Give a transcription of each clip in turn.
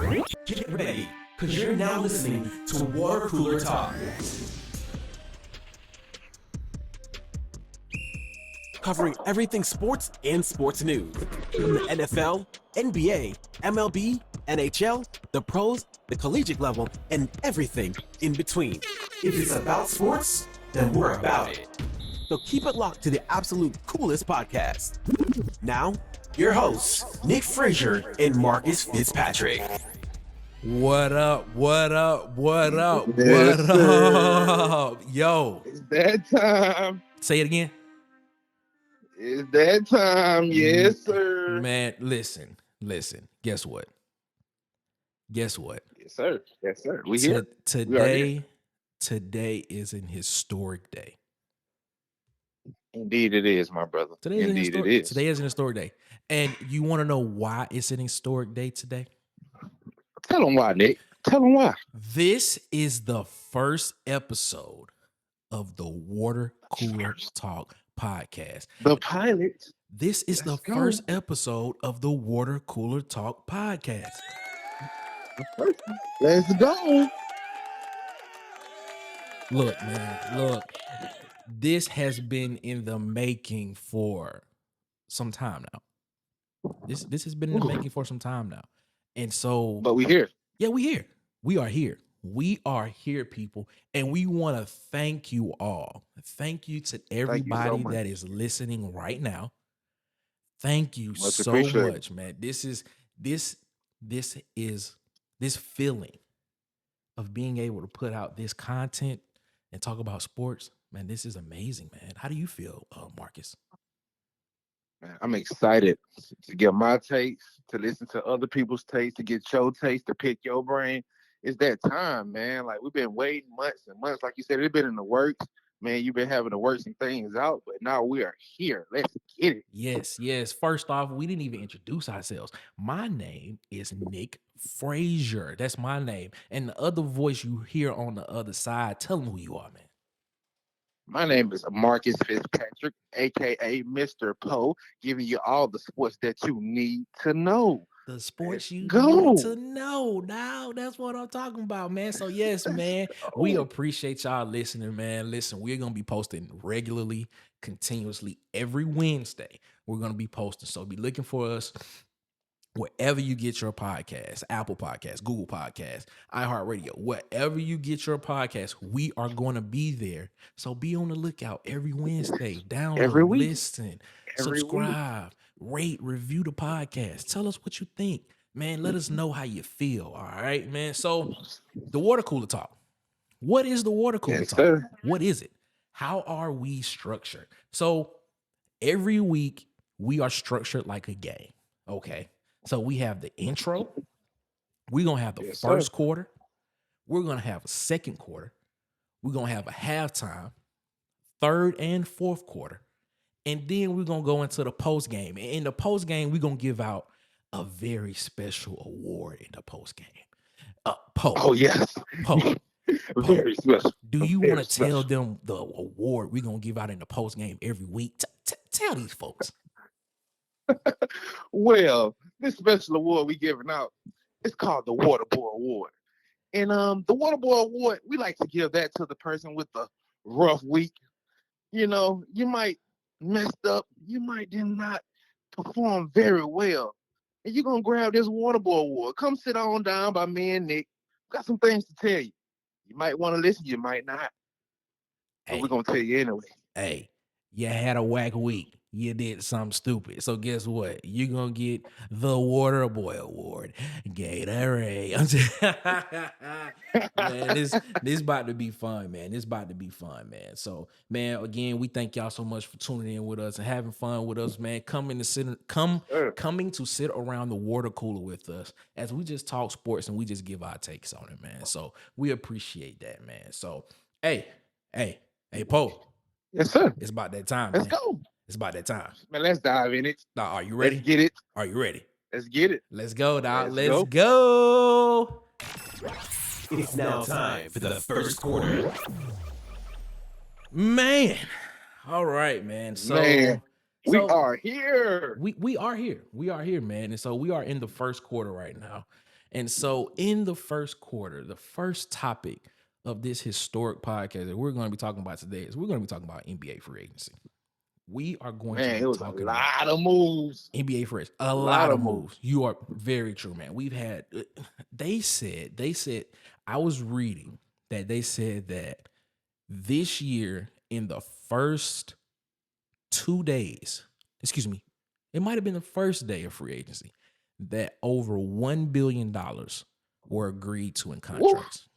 Get ready, because you're now listening to Water Cooler Talk. Covering everything sports and sports news. From the NFL, NBA, MLB, NHL, the pros, the collegiate level, and everything in between. If it's about sports, then we're about it. So keep it locked to the absolute coolest podcast. Now, your hosts, Nick Frazier and Marcus Fitzpatrick. What up? What up? What up? Yes, What sir. up? Yo, It's that time. say it again. It's that time. Yes, sir. Man, listen. Guess what? Yes, sir. Yes, sir. We here. Today is an historic day. Indeed, it is, my brother. Indeed, it is. Today is an historic day. And you want to know why it's an historic day today? Tell them why, Nick. Tell them why. This is the first episode of the Water Cooler Talk podcast. The pilot. This is the first episode of the Water Cooler Talk podcast. Let's go. Look, man, this has been in the making for some time now. This has been in the making for some time now. And so, But we here. yeah, we here. We are here. We are here, people. And we want to thank you all. Thank you to everybody much. that is listening right now. Thank you Much so appreciated. much, man. This feeling of being able to put out this content and talk about sports, man, this is amazing, man. How do you feel, Marcus? Man, I'm excited to get my takes, to listen to other people's takes, to get your takes, to pick your brain. It's that time, man. Like, we've been waiting months and months. Like you said, it's been in the works. Man, you've been having to work some things out, but now we are here. Let's get it. Yes. First off, we didn't even introduce ourselves. My name is Nick Frazier. That's my name. And the other voice you hear on the other side, tell them who you are, man. My name is Marcus Fitzpatrick, aka Mr. Poe, giving you all the sports that you need to know. The sports you go. need to know. Now, that's what I'm talking about, man. So, yes, man, we appreciate y'all listening, man. Listen, we're going to be posting regularly, continuously, every Wednesday. We're going to be posting. So, be looking for us wherever you get your podcast, Apple Podcasts, Google Podcasts, iHeartRadio, wherever you get your podcast, we are going to be there. So be on the lookout every Wednesday. Download, Every week. listen, Every subscribe, rate, review the podcast. Tell us what you think. Man, let us know how you feel. All right, man. So the Water Cooler Talk. What is the Water Cooler Yes, Talk? sir. What is it? How are we structured? So every week we are structured like a game. Okay. So we have the intro. We're going to have the Yes, first sir. quarter. We're going to have a second quarter. We're going to have a halftime, third and fourth quarter. And then we're going to go into the post game. And in the post game, we're going to give out a very special award in the post game. Poe. Oh, yes. Poe. Very special. Do you Very want to tell special. them the award we're going to give out in the post game every week? Tell these folks. Well, this special award we giving out, it's called the Water Boy Award. And the Water Boy Award, we like to give that to the person with the rough week. You know, you might messed up, you might did not perform very well. And you're gonna grab this Water Boy Award. Come sit on down by me and Nick. Got some things to tell you. You might want to listen, you might not. But Hey. we're gonna tell you anyway. Hey, you had a whack week. You did something stupid. So guess what? You're going to get the Water Boy Award. Gatorade. Man, this about to be fun, man. This about to be fun, man. So, man, again, we thank y'all so much for tuning in with us and having fun with us, man. Coming to sit around the water cooler with us as we just talk sports and we just give our takes on it, man. So we appreciate that, man. So, hey, Poe. Yes, sir. It's about that time. Let's man. go. It's about that time. Man, let's dive in it. Now, are you ready? Let's get it. Are you ready? Let's get it. Let's go, dog. Let's Let's go. It's now time for the first quarter. Man. All right, man. So, Man, we so are here. we are here. We are here, man. And so we are in the first quarter right now. And so in the first quarter, the first topic of this historic podcast that we're going to be talking about today is we're going to be talking about NBA free agency. We are going to Man, be it was a talking about lot of moves. NBA free agency. A Lot lot of of moves. moves. You are very true, man. We've had they said I was reading that they said that this year in the first 2 days, excuse me, it might have been the first day of free agency, that over $1 billion were agreed to in contracts.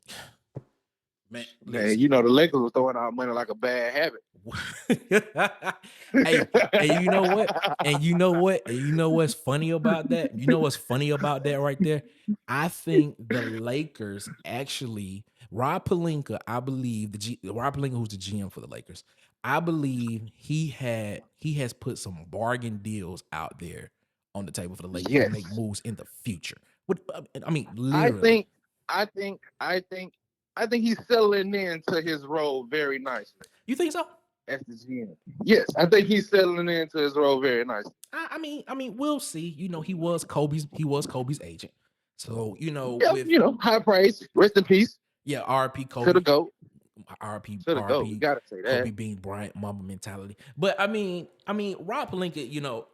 Man, Man, you know the Lakers were throwing out money like a bad habit. hey, and you know what? And you know what? And you know what's funny about that? You know what's funny about that right there? I think the Lakers actually, Rob Pelinka, I believe Rob Pelinka, who's the GM for the Lakers, I believe he has put some bargain deals out there on the table for the Lakers to make Yes. moves in the future. What I mean, literally. I think he's settling into his role very nicely You think so? as the GM. Yes, I think he's settling into his role very nicely. I mean, we'll see. You know, he was Kobe's agent. So, you know, Yeah, with you know, high praise. Rest in peace RP to the Kobe, GOAT. RP, To the GOAT. You RP, gotta say that. Kobe being Bryant Mamba mentality. But I mean, Rob Pelinka, you know,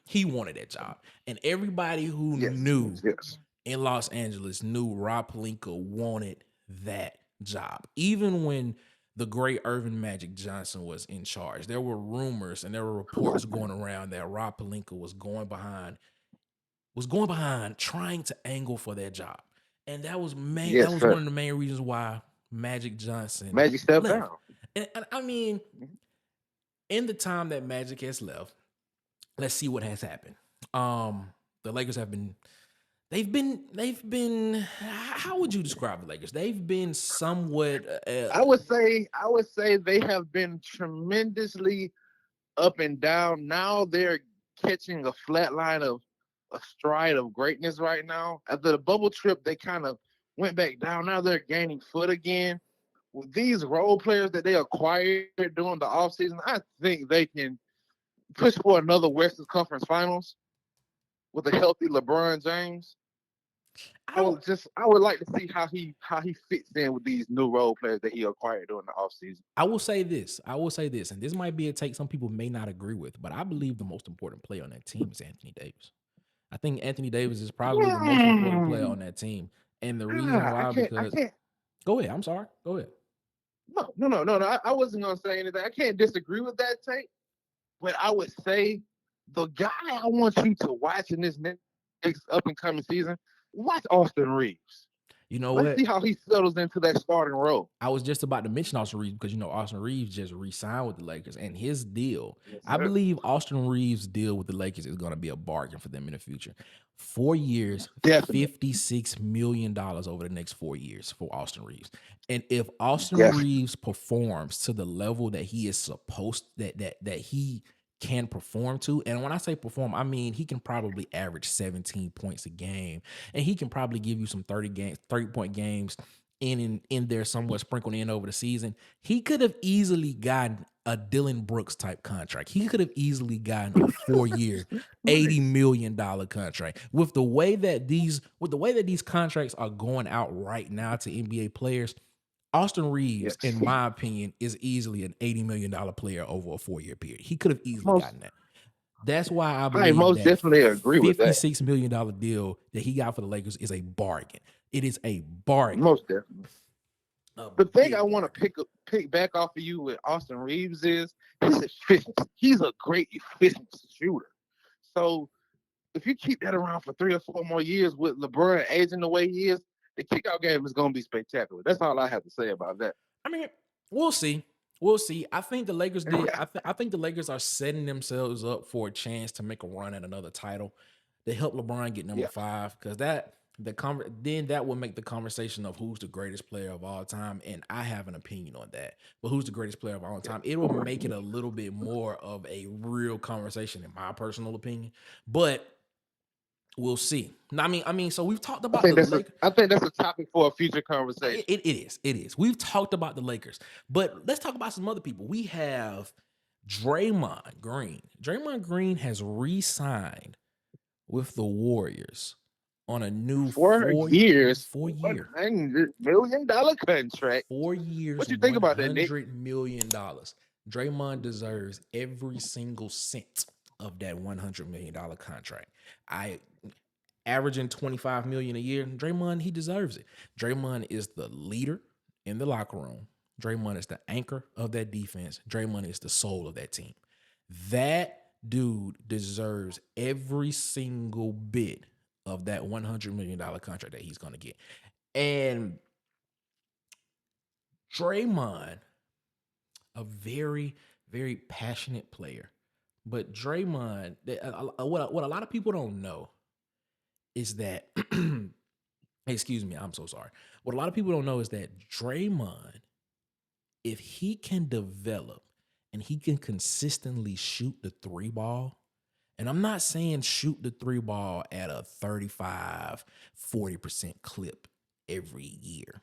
he wanted that job. And everybody who Yes. knew Yes. in Los Angeles knew Rob Pelinka wanted that job. Even when the great Irvin Magic Johnson was in charge, there were rumors and there were reports going around that Rob Pelinka was going behind trying to angle for that job. And that was Yes, one sir. of the main reasons why Magic Johnson Magic stepped left. down. And I mean, in the time that Magic has left, let's see what has happened. The Lakers they've been how would you describe the Lakers? They've been somewhat I would say they have been tremendously up and down. Now they're catching a flat line of a stride of greatness right now. After the bubble trip, they kind of went back down. Now they're gaining foot again. With these role players that they acquired during the offseason, I think they can push for another Western Conference Finals with a healthy LeBron James. I would like to see how he fits in with these new role players that he acquired during the offseason. I will say this, and this might be a take some people may not agree with, but I believe the most important player on that team is Anthony Davis. I think Anthony Davis is probably the most important player on that team. And the reason why, because go ahead. I'm sorry. Go ahead. No. I wasn't gonna say anything. I can't disagree with that take, but I would say the guy I want you to watch in this next up and coming season, watch Austin Reeves. You know Let's what? see how he settles into that starting role. I was just about to mention Austin Reeves because, you know, Austin Reeves just re-signed with the Lakers, and his deal, Yes, I sir. believe Austin Reeves' deal with the Lakers is going to be a bargain for them in the future. 4 years, Definitely. $56 million over the next 4 years for Austin Reeves. And if Austin Yes. Reeves performs to the level that he is supposed that he can perform to, and when I say perform, I mean he can probably average 17 points a game, and he can probably give you some 30-point games in there somewhere sprinkled in over the season. He could have easily gotten a Dylan Brooks type contract. He could have easily gotten a 4-year, $80 million contract. With the way that these contracts are going out right now to NBA players, Austin Reeves, Yes. in my opinion, is easily an $80 million player over a 4-year period. He could have easily gotten that. That's why I believe most that definitely agree with that. $56 million deal that he got for the Lakers is a bargain. It is a bargain. Most definitely. The thing I want to to pick back off of you with Austin Reeves is his efficiency. He's a great efficient shooter. So if you keep that around for 3 or 4 more years with LeBron aging the way he is, the kickout game is going to be spectacular. That's all I have to say about that. I mean, we'll see. We'll see. I think the Lakers did. I think the Lakers are setting themselves up for a chance to make a run at another title. They help LeBron get number 5 because then that will make the conversation of who's the greatest player of all time, and I have an opinion on that. But who's the greatest player of all time? It will make it a little bit more of a real conversation, in my personal opinion. But we'll see. I mean, so we've talked about the Lakers. I think that's a topic for a future conversation. It is. We've talked about the Lakers, but let's talk about some other people. We have Draymond Green. Draymond Green has re-signed with the Warriors on a new 4 years, four-year $100 million contract. 4 years, What you think about that, Nick? $100 million. Draymond deserves every single cent of that $100 million contract. I averaging $25 million a year. Draymond, he deserves it. Draymond is the leader in the locker room. Draymond is the anchor of that defense. Draymond is the soul of that team. That dude deserves every single bit of that $100 million contract that he's going to get. And Draymond, a very, very passionate player. But Draymond, what a lot of people don't know is that, excuse me, I'm so sorry. What a lot of people don't know is that Draymond, if he can develop and he can consistently shoot the three ball, and I'm not saying shoot the three ball at a 35, 40% clip every year.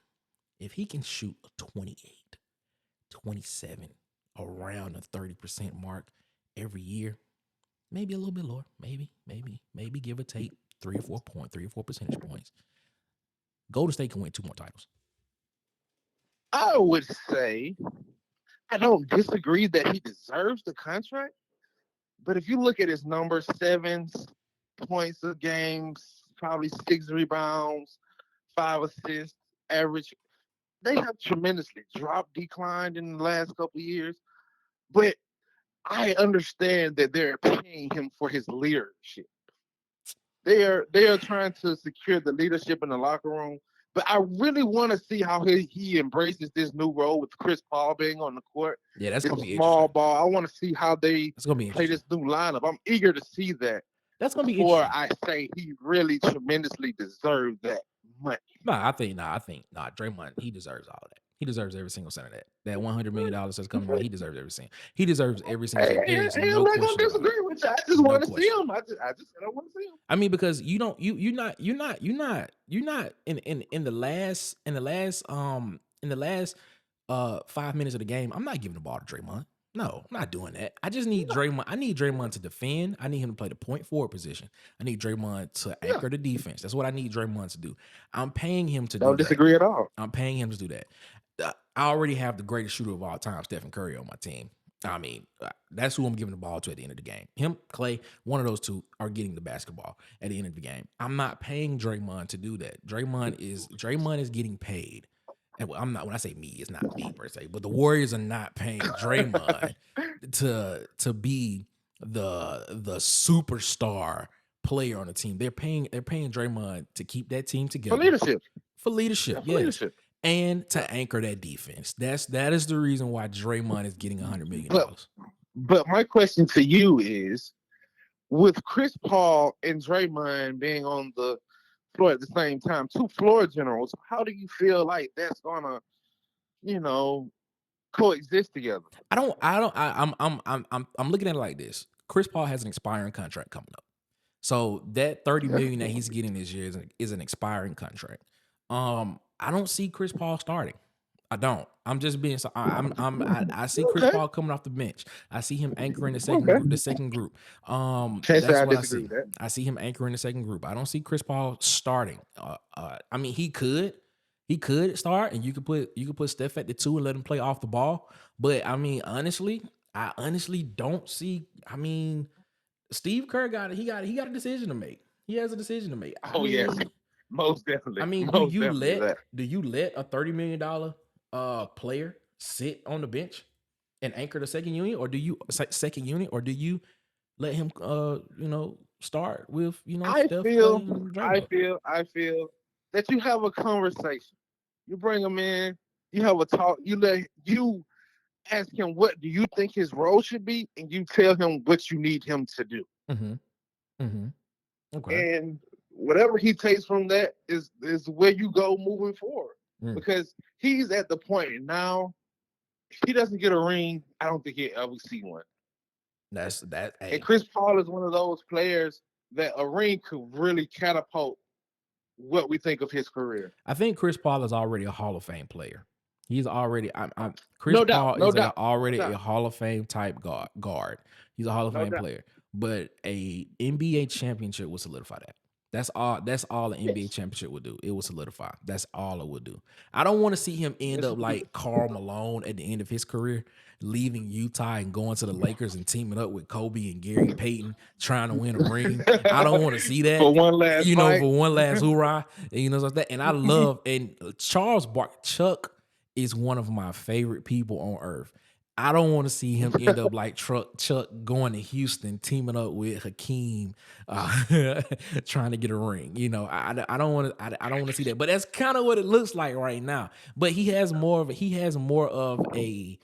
If he can shoot a 28, 27, around the 30% mark every year, maybe a little bit lower, maybe give or take 3 or 4 percentage points. Golden State can win 2 more titles. I would say I don't disagree that he deserves the contract, but if you look at his numbers, 7 points a game, probably 6 rebounds, 5 assists, average, they have tremendously declined in the last couple of years. But I understand that they're paying him for his leadership. They are trying to secure the leadership in the locker room. But I really want to see how he embraces this new role with Chris Paul being on the court. Yeah, that's going to be small ball. I want to see how they play this new lineup. I'm eager to see that. That's going to be before interesting. I say he really tremendously deserves that money. I think Draymond, he deserves all of that. He deserves every single cent of that. That $100 million that's coming out, he deserves every cent. He deserves every single cent. There's I'm no not question gonna disagree with you. I just want to see him. I just said I want to see him. I mean, because you're not in the last 5 minutes of the game. I'm not giving the ball to Draymond. No, I'm not doing that. I just need Draymond. I need Draymond to defend. I need him to play the point forward position. I need Draymond to anchor the defense. That's what I need Draymond to do. I'm paying him to do that. Don't disagree at all. I'm paying him to do that. I already have the greatest shooter of all time, Stephen Curry, on my team. I mean, that's who I'm giving the ball to at the end of the game. Him, Clay, one of those two are getting the basketball at the end of the game. I'm not paying Draymond to do that. Draymond is getting paid. And I'm not, when I say me, it's not me per se, but the Warriors are not paying Draymond to be the superstar player on the team. They're paying Draymond to keep that team together. For leadership, yes. Leadership. And to anchor that defense. That is the reason why Draymond is getting $100 million. But my question to you is, with Chris Paul and Draymond being on the floor at the same time, 2 floor generals, how do you feel like that's gonna, coexist together? I'm looking at it like this. Chris Paul has an expiring contract coming up. So that $30 million that he's getting this year is an expiring contract. I don't see Chris Paul starting. I don't. I'm just being so. I see Chris Paul coming off the bench. I see him anchoring the second group. That's what I see. I see him anchoring the second group. I don't see Chris Paul starting. I mean, he could start, and you could put Steph at the 2 and let him play off the ball. But I mean, I honestly don't see. I mean, Steve Kerr got a decision to make. He has a decision to make. Yes. Most definitely. I mean, do you let a $30 million player sit on the bench and anchor the second unit, or do you let him start with I Steph feel that you have a conversation. You bring him in, you have a talk, you ask him what do you think his role should be, and you tell him what you need him to do. Okay. And whatever he takes from that is where you go moving forward. Because he's at the point now, if he doesn't get a ring, I don't think he'll ever see one. That's that. And Chris Paul is one of those players that a ring could really catapult what we think of his career. I think Chris Paul is already a Hall of Fame player. He's already Chris Paul is already a Hall of Fame type guard. He's a Hall of Fame player. But a NBA championship will solidify that. That's all. That's all an NBA championship would do. It would solidify. That's all it would do. I don't want to see him end up like Karl Malone at the end of his career, leaving Utah and going to the Lakers and teaming up with Kobe and Gary Payton trying to win a ring. I don't want to see that For one last fight. for one last hoorah, like that. And I love Charles Chuck is one of my favorite people on earth. I don't want to see him end up like Chuck going to Houston, teaming up with Hakeem, trying to get a ring. I don't want to. I don't want to see that. But that's kind of what it looks like right now. But he has more of a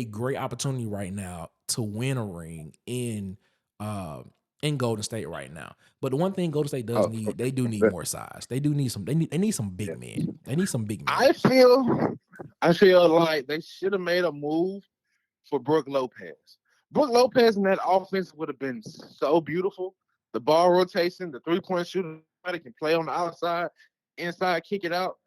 great opportunity right now to win a ring in Golden State right now. But the one thing Golden State does need, they do need more size. They do need some. They need some big men. They need some big men. I feel like they should have made a move for Brook Lopez. Brook Lopez in that offense would have been so beautiful. The ball rotation, the 3-point shooter, somebody can play on the outside, inside, kick it out.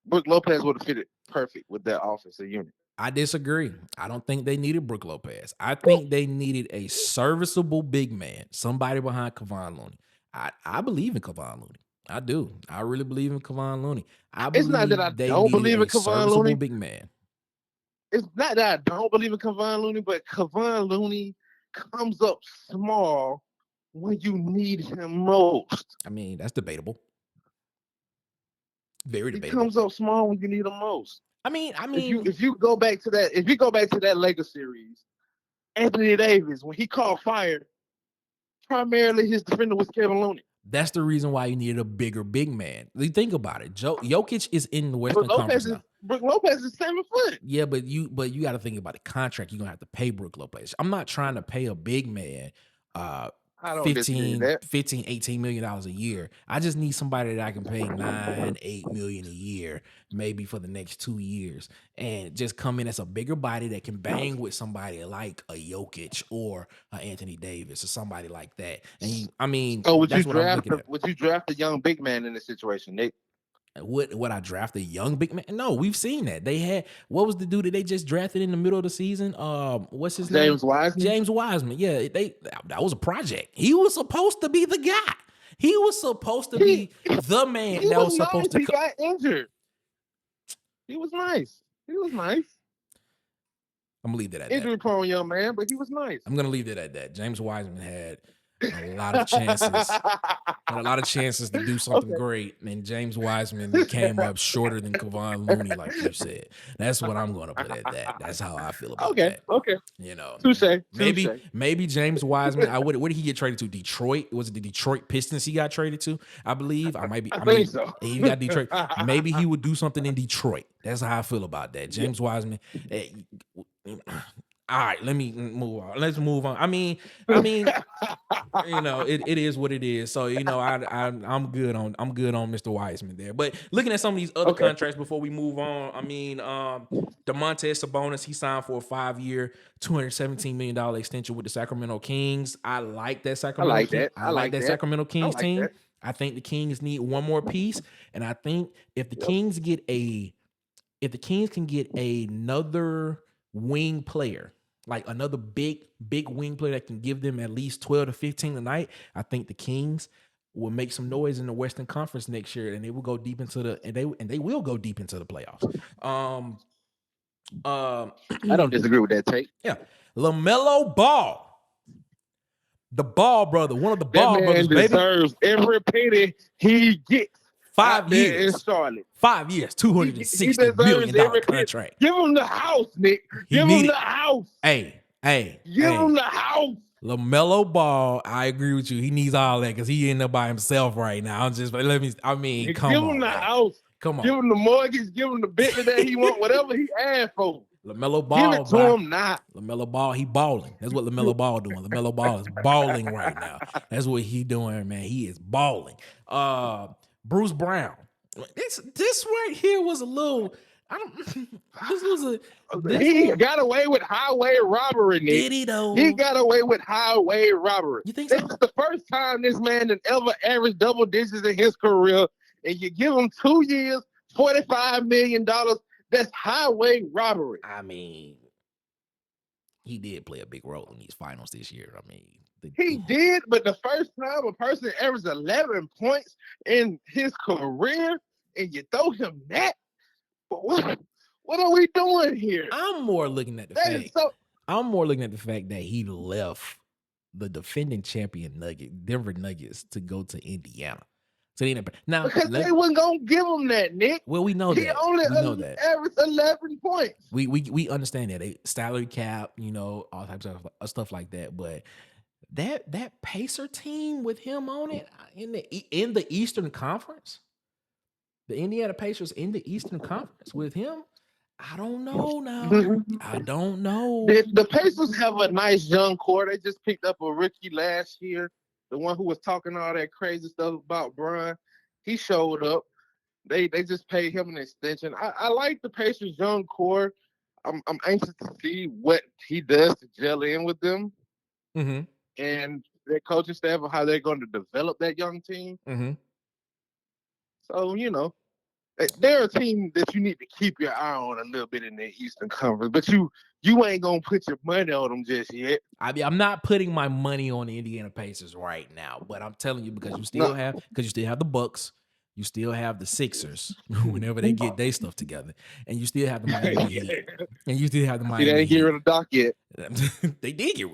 Brook Lopez would have fitted perfect with that offensive unit. I disagree. I don't think they needed Brook Lopez. I think they needed a serviceable big man, somebody behind Kevon Looney. I believe in Kevon Looney. I do. I really believe in Kevon Looney. It's not that I don't believe in Kevon Looney. Big man. It's not that I don't believe in Kevon Looney, but Kevon Looney comes up small when you need him most. I mean, that's debatable. Very debatable. He comes up small when you need him most. I mean, if you go back to that Lakers series, Anthony Davis, when he caught fire, primarily his defender was Kevin Looney. That's the reason why you needed a bigger big man. Think about it. Jokic is in the Western Conference now. Brook Lopez is 7 foot. Yeah, but you got to think about the contract. You're gonna have to pay Brook Lopez. I'm not trying to pay a big man $15, $18 million a year. I just need somebody that I can pay $9-8 million a year, maybe for the next 2 years, and just come in as a bigger body that can bang with somebody like a Jokic or Anthony Davis or somebody like that. And would you draft a young big man in this situation, Nick? Would I draft a young big man? No, we've seen that. They had, what was the dude that they just drafted in the middle of the season? What's his name? James Wiseman. James Wiseman. Yeah, that was a project. He was supposed to be the guy. He was supposed to be the man that was supposed to. He got injured. He was nice. I'm gonna leave that at injury prone young man, but he was nice. I'm gonna leave it at that. James Wiseman had a lot of chances to do something great, and James Wiseman came up shorter than Kevon Looney, like you said. That's what I'm going to put at that. That's how I feel about that. Okay. Maybe James Wiseman. Where did he get traded to? Detroit? Was it the Detroit Pistons he got traded to? I believe. I think so. He got Detroit. Maybe he would do something in Detroit. That's how I feel about that. James Wiseman. All right, let me move on. Let's move on. I mean, it is what it is. So, I'm good on Mr. Wiseman there. But looking at some of these other contracts before we move on, Domantas Sabonis, he signed for a 5-year, $217 million extension with the Sacramento Kings. I like that Sacramento. I like that Sacramento Kings team. That. I think the Kings need one more piece, and I think if the Kings can get another wing player, like another big wing player that can give them at least 12 to 15 a night, I think the Kings will make some noise in the Western Conference next year, and they will go deep into they will go deep into the playoffs. I don't disagree with that take. Yeah, LaMelo Ball, the Ball brother, one of the Ball brothers, deserves every penny he gets. 5 years in Charlotte. 5 years, $260 million contract. Give him the house, Nick. Give him the house. Hey. Give him the house. LaMelo Ball, I agree with you. He needs all that because he ended up by himself right now. Come give on. Give him the house. Come on. Give him the mortgage. Give him the Bentley that he want. Whatever he asked for. LaMelo Ball. Give it to him now. LaMelo Ball, he balling. That's what LaMelo Ball doing. LaMelo Ball is balling right now. That's what he doing, man. He is balling. Bruce Brown. This right here was a little. He got away with highway robbery, Nick. Did he though? He got away with highway robbery. You think so? This is the first time this man has ever averaged double digits in his career, and you give him 2 years, $45 million. That's highway robbery. I mean, he did play a big role in these finals this year. I mean, He did, but the first time a person averages 11 points in his career and you throw him that, what are we doing here? I'm more looking at the That is fact. so. I'm more looking at the fact that he left the defending champion Denver Nuggets to go to Indiana. So they didn't, now Because they wasn't gonna give him that, Nick. well, we know He that. only We know that. averaged 11 points. We understand that. They salary cap, all types of stuff like that. But that Pacer team with him on it in the Eastern Conference, the Indiana Pacers in the Eastern Conference with him, I don't know now. I don't know. The Pacers have a nice young core. They just picked up a rookie last year, the one who was talking all that crazy stuff about Bron. He showed up. They just paid him an extension. I like the Pacers' young core. I'm anxious to see what he does to gel in with them and their coaching staff and how they're going to develop that young team. So, they're a team that you need to keep your eye on a little bit in the Eastern Conference, but you ain't gonna put your money on them just yet. I mean, I'm not putting my money on the Indiana Pacers right now, but I'm telling you because you still have the Bucks, you still have the Sixers whenever they get their stuff together, and you still have the Miami Heat, and you still have the Miami. They ain't get rid of Doc yet. They did get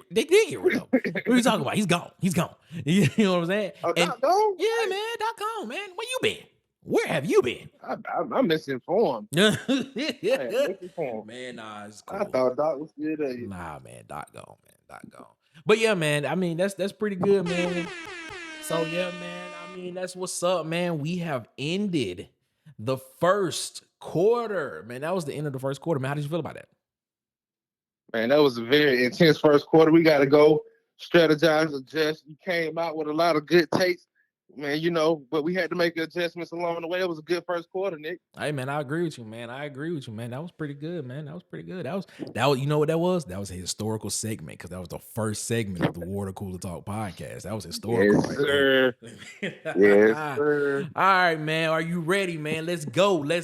rid of him. What are you talking about? He's gone. You know what I'm saying? Oh, Doc gone? Yeah, man, Doc gone, man. Where you been? Where have you been? I'm misinformed. Man, Man, nah, it's cool. I thought Doc was still there. Nah, man, Doc gone. But yeah, man, I mean, that's pretty good, man. So yeah, man, I mean, that's what's up, man. We have ended the first quarter. Man, that was the end of the first quarter. Man, how did you feel about that? Man, that was a very intense first quarter. We got to go strategize, adjust. You came out with a lot of good takes. Man, but we had to make adjustments along the way. It was a good first quarter, Nick. Hey, man, I agree with you, man. That was pretty good, man. That was pretty good. That was. You know what that was? That was a historical segment because that was the first segment of the Water Cooler Talk podcast. That was historical. Yes, sir. Yes, sir. All right, man. Are you ready, man? Let's go. Now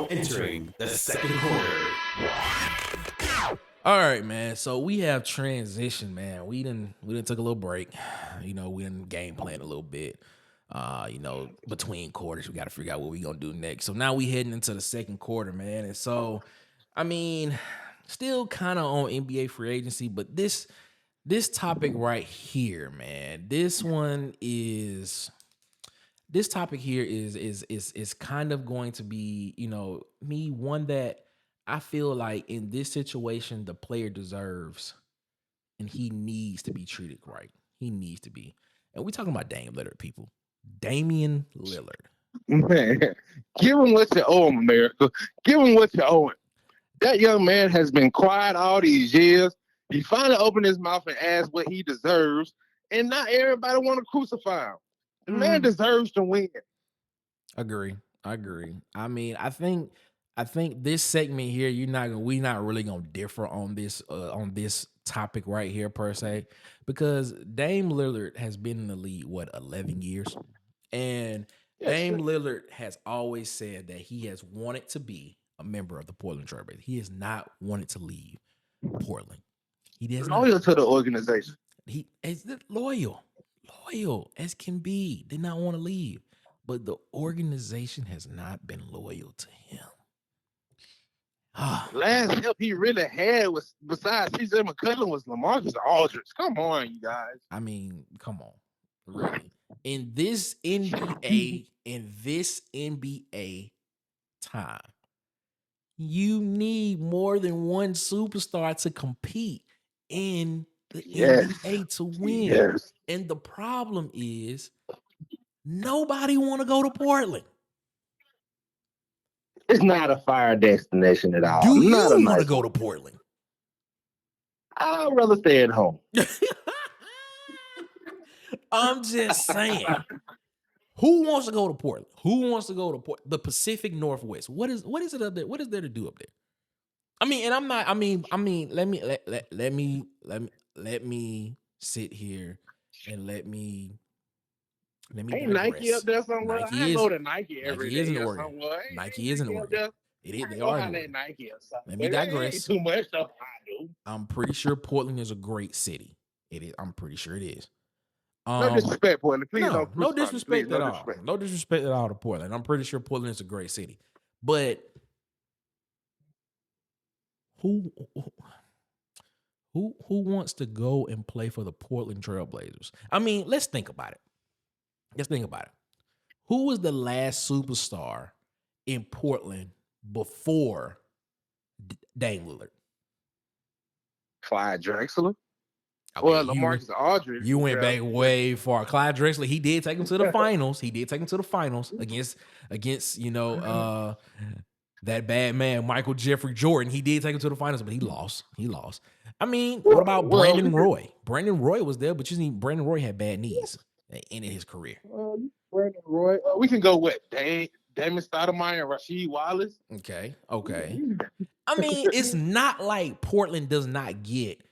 entering the second quarter. All right, man. So we have transition, man. We didn't took a little break. We didn't game plan a little bit. Between quarters, we got to figure out what we gonna do next. So now we heading into the second quarter, man. And so, I mean, still kind of on NBA free agency, but this topic right here, man. This topic here is kind of going to be, one that I feel like in this situation, the player deserves and he needs to be treated right. He needs to be. And we're talking about Dame Lillard, people. Damian Lillard. Man, give him what you owe him, America. Give him what you owe him. That young man has been quiet all these years. He finally opened his mouth and asked what he deserves, and not everybody want to crucify him. The man deserves to win. Agree. I mean, I think this segment here, we not really gonna differ on this topic right here per se, because Dame Lillard has been in the league 11 years, and Dame Lillard has always said that he has wanted to be a member of the Portland Trailblazers. He has not wanted to leave Portland. He is loyal to the organization. He is loyal as can be. Did not want to leave, but the organization has not been loyal to him. Last help he really had was, besides CJ McCollum, was LaMarcus Aldridge. Come on, you guys. I mean, come on. Really. In this NBA time, you need more than one superstar to compete in the NBA to win. Yes. And the problem is nobody want to go to Portland. It's not a fire destination at all. Do you want to go to Portland? I'd rather stay at home. I'm just saying. Who wants to go to Portland? Who wants to go to the Pacific Northwest? What is it up there? What is there to do up there? I mean, and I'm not. I mean. Let me sit here and let me. Ain't Nike up there somewhere? I go to Nike every day. Nike is in Oregon. It is. I They know are. how In the that league. Nike or something. Let me But it ain't digress. too much stuff I do. I'm pretty sure Portland is a great city. It is. I'm pretty sure it is. No disrespect, Portland. Please No, don't no crucify me. Please, disrespect no at all. disrespect. No disrespect at all to Portland. I'm pretty sure Portland is a great city. But who who wants to go and play for the Portland Trailblazers? I mean, let's think about it. Let's think about it. Who was the last superstar in Portland before Dame Lillard? Clyde Drexler. Okay, Well, LaMarcus Aldridge. you went yeah. back way far. Clyde Drexler, he did take him to the finals. He did take him to the finals against that bad man Michael Jeffrey Jordan. He did take him to the finals, but he lost. I mean, what about Well, Brandon Roy? Brandon Roy was there, but you see, Brandon Roy had bad knees in his career. Brandon Roy. We can go with Damon Stoudemire and Rasheed Wallace. Okay. I mean, it's not like Portland does not get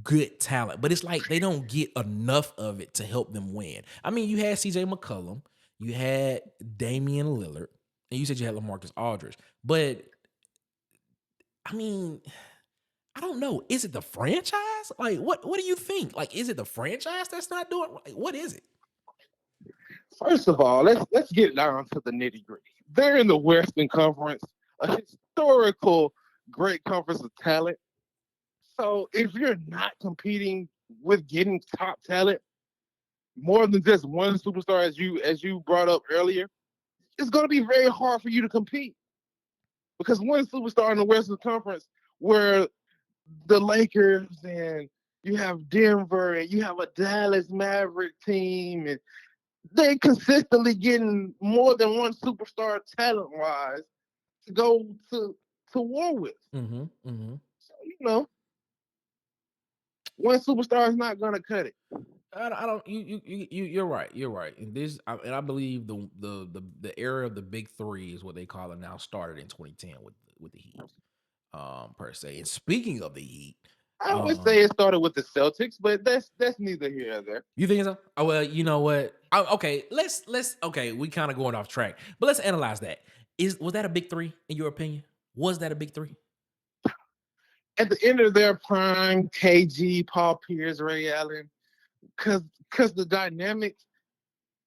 good talent, but it's like they don't get enough of it to help them win. I mean, you had CJ McCollum, you had Damian Lillard, and you said you had LaMarcus Aldridge. But I mean, I don't know. Is it the franchise? Like, what do you think? Like, is it the franchise that's not doing? Like, what is it? First of all, let's get down to the nitty gritty. They're in the Western Conference, a historical great conference of talent. So if you're not competing with getting top talent, more than just one superstar, as you brought up earlier, it's going to be very hard for you to compete. Because one superstar in the Western Conference, where the Lakers and you have Denver and you have a Dallas Maverick team, and they're consistently getting more than one superstar talent-wise to go to war with. So, one superstar is not going to cut it. I don't. You're right. You're right. And I believe the era of the big three is what they call it now. Started in 2010 with the Heat, per se. And speaking of the Heat, I would say it started with the Celtics, but that's neither here nor there. You think so? Oh well, you know what? Okay, let's okay. We kind of going off track, but let's analyze that. Was that a big three in your opinion? Was that a big three? At the end of their prime, KG, Paul Pierce, Ray Allen, because the dynamics.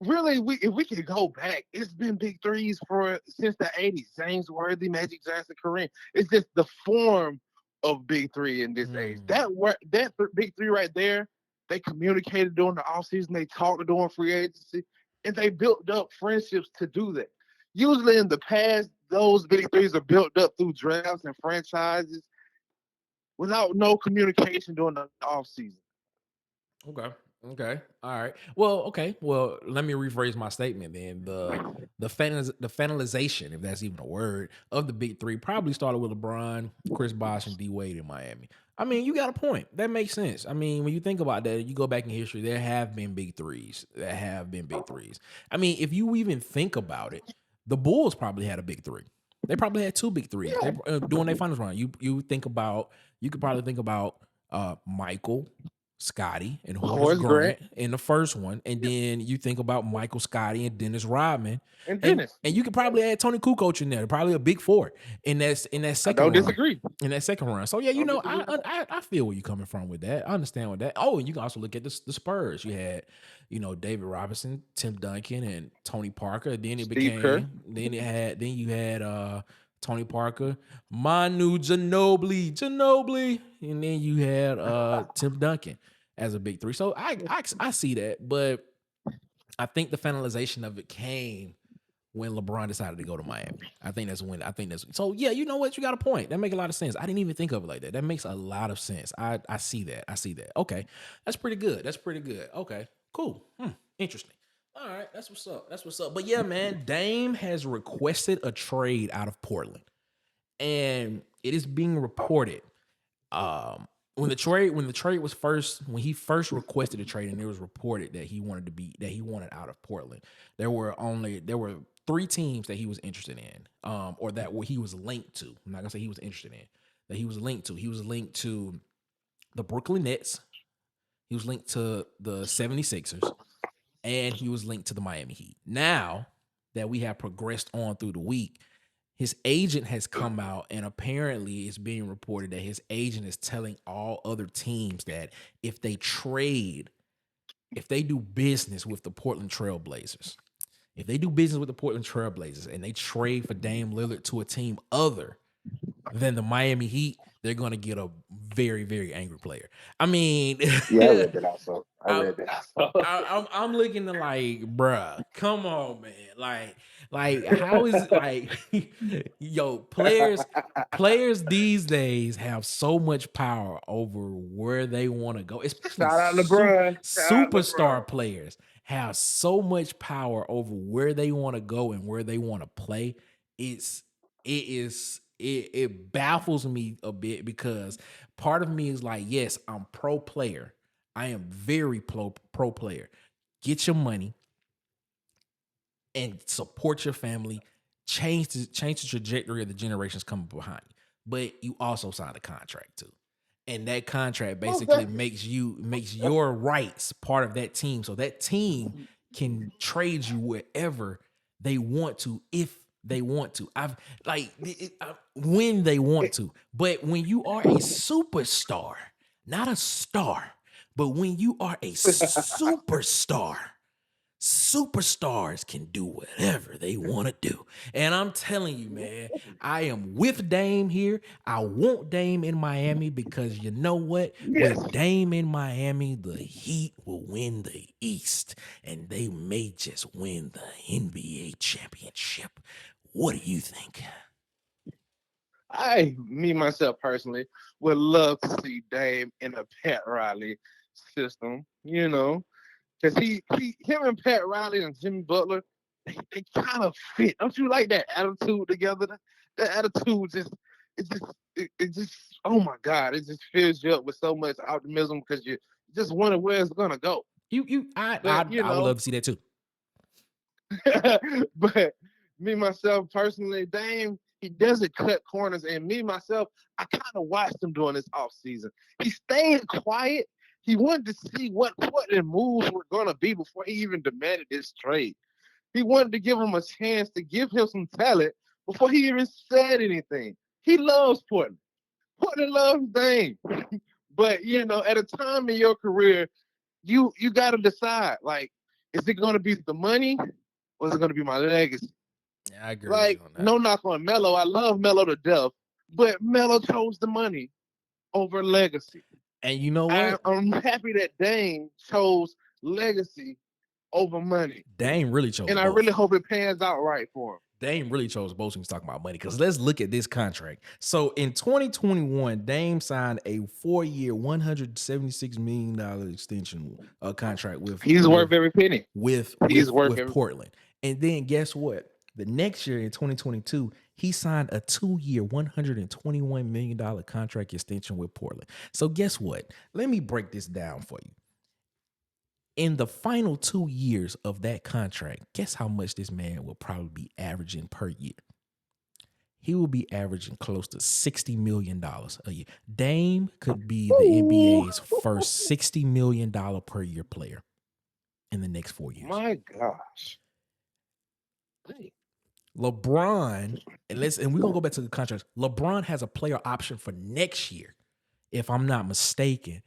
Really, if we can go back, it's been big threes since the '80s. James Worthy, Magic Johnson, Kareem. It's just the form of big three in this age. That big three right there, they communicated during the offseason, they talked during free agency, and they built up friendships to do that. Usually in the past, those big threes are built up through drafts and franchises without no communication during the offseason. Okay. All right. Well, okay. Well, let me rephrase my statement then. The finalization, if that's even a word, of the big three probably started with LeBron, Chris Bosh, and D Wade in Miami. I mean, you got a point. That makes sense. I mean, when you think about that, you go back in history, there have been big threes. I mean, if you even think about it, the Bulls probably had a big three. They probably had two big threes. Yeah. They, during their finals run. You could probably think about Michael, Scotty, and Horace Grant in the first one, and then you think about Michael, Scotty, and Dennis Rodman, and you could probably add Tony Kukoc in there, probably a big four in that second. I don't disagree. In that second run. So yeah, I feel where you're coming from with that. I understand with that. Oh, and you can also look at the Spurs. You had, David Robinson, Tim Duncan, and Tony Parker. Then it Steve Kerr. Then you had Tony Parker, Manu Ginobili, and then you had Tim Duncan as a big three. So I see that, but I think the finalization of it came when LeBron decided to go to Miami. I think that's so yeah, you know what? You got a point. That makes a lot of sense. I didn't even think of it like that. That makes a lot of sense. I see that. Okay. That's pretty good. Okay. Cool. Interesting. All right, that's what's up. But yeah, man, Dame has requested a trade out of Portland, and it is being reported. When he first requested a trade, and it was reported that he wanted out of Portland. There were 3 teams that he was interested in, or that he was linked to. I'm not gonna say he was interested in. That he was linked to. He was linked to the Brooklyn Nets. He was linked to the 76ers. And he was linked to the Miami Heat. Now that we have progressed on through the week, His agent has come out, and apparently it's being reported that his agent is telling all other teams that if they do business with the Portland Trailblazers, and they trade for Dame Lillard to a team other than the Miami Heat, they're going to get a very, very angry player. I mean, Yeah, I read that also. I'm looking to like, bruh, come on, man. Like, how is it like, yo, players these days have so much power over where they want to go, especially Shout out LeBron. Shout out superstar LeBron. players have so much power over where they want to go and where they want to play. It baffles me a bit because part of me is like, yes, I'm pro player. I am very pro player. Get your money and support your family. Change the trajectory of the generations coming behind you. But you also signed a contract too. And that contract basically makes your rights part of that team. So that team can trade you wherever they want to, if they want to. When they want to. But when you are a superstar, not a star, but when you are a superstar, superstars can do whatever they want to do. And I'm telling you, man, I am with Dame here. I want Dame in Miami because you know what? Yes. With Dame in Miami, the Heat will win the East, and they may just win the NBA championship. What do you think? Me myself personally would love to see Dame in a Pat Riley system, you know, because him and Pat Riley and Jimmy Butler, they kind of fit. Don't you like that attitude together? That attitude just oh my God, it just fills you up with so much optimism because you just wonder where it's gonna go. I would love to see that too. But me myself personally, Dame, he doesn't cut corners, and me myself, I kind of watched him during this offseason. He stayed quiet. He wanted to see what Portland moves were going to be before he even demanded this trade. He wanted to give him a chance to give him some talent before he even said anything. He loves Portland. Portland loves Dame. But, you know, at a time in your career, you got to decide, like, is it going to be the money or is it going to be my legacy? Yeah, I agree. Like, with you on that. no knock on Melo. I love Melo to death, but Melo chose the money over legacy. And you know what? I'm happy that Dame chose legacy over money. Dame really chose and both. I really hope it pans out right for him. Dame really chose both when he's talking about money. Because let's look at this contract. So in 2021, Dame signed a 4-year, $176 million extension contract with. He's worth every penny. With Portland. And then guess what? The next year in 2022, he signed a 2-year, $121 million contract extension with Portland. So guess what? Let me break this down for you. In the final 2 years of that contract, guess how much this man will probably be averaging per year? He will be averaging close to $60 million a year. Dame could be the NBA's first $60 million per year player in the next 4 years. My gosh. LeBron, and we're gonna go back to the contracts. LeBron has a player option for next year, if I'm not mistaken,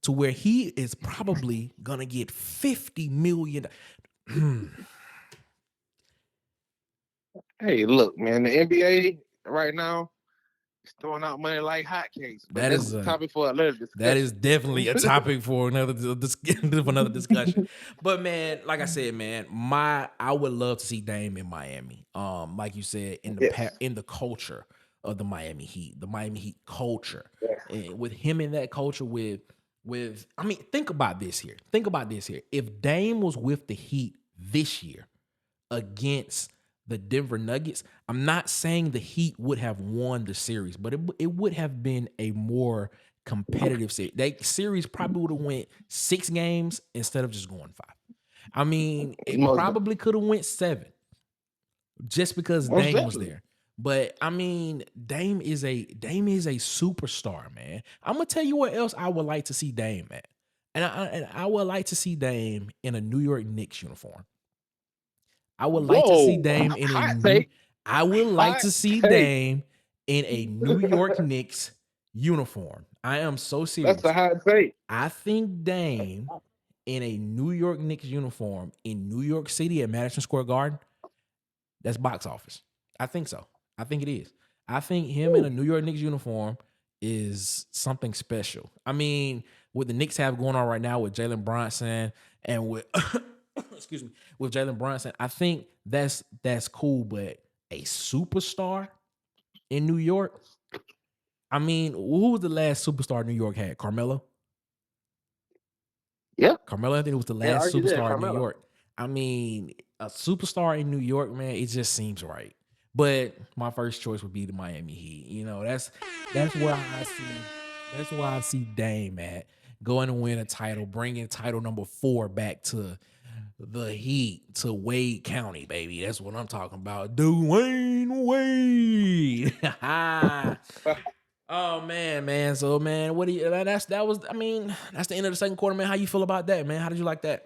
to where he is probably gonna get $50 million. Hey, look, man, the NBA right now is throwing out money like hotcakes. That is a topic for another discussion. That is definitely a topic for another discussion. But man, like I said, man, I would love to see Dame in Miami. Like you said, in the culture of the Miami Heat, culture, and with him in that culture, I mean, think about this here. If Dame was with the Heat this year against the Denver Nuggets, I'm not saying the Heat would have won the series, but it would have been a more competitive series. That series probably would have went 6 games instead of just going 5. I mean, it probably could have went 7 just because Dame was there. But I mean, Dame is a superstar, man. I'm gonna tell you what else I would like to see Dame at, and I would like to see Dame in a New York Knicks uniform. I would like to see Dame in I would like Hot to see take. Dame in a New York Knicks uniform. I am so serious. That's a hot take. I think Dame in a New York Knicks uniform in New York City at Madison Square Garden, that's box office. I think so. I think it is. I think him in a New York Knicks uniform is something special. I mean, what the Knicks have going on right now with Jalen Brunson and with excuse me, with Jalen Brunson, I think that's cool, but a superstar in New York. I mean, who was the last superstar New York had? Carmelo? Yeah. Carmelo Anthony was the Can't last argue that, superstar in New Carmelo. York. I mean, a superstar in New York, man, it just seems right. But my first choice would be the Miami Heat. You know, that's where I see Dame at going to win a title, bringing title number 4 back to the Heat, to Wade County, baby. That's what I'm talking about. Dwayne Wade. Oh man. So man, what do you? That's the end of the second quarter, man. How you feel about that, man? How did you like that?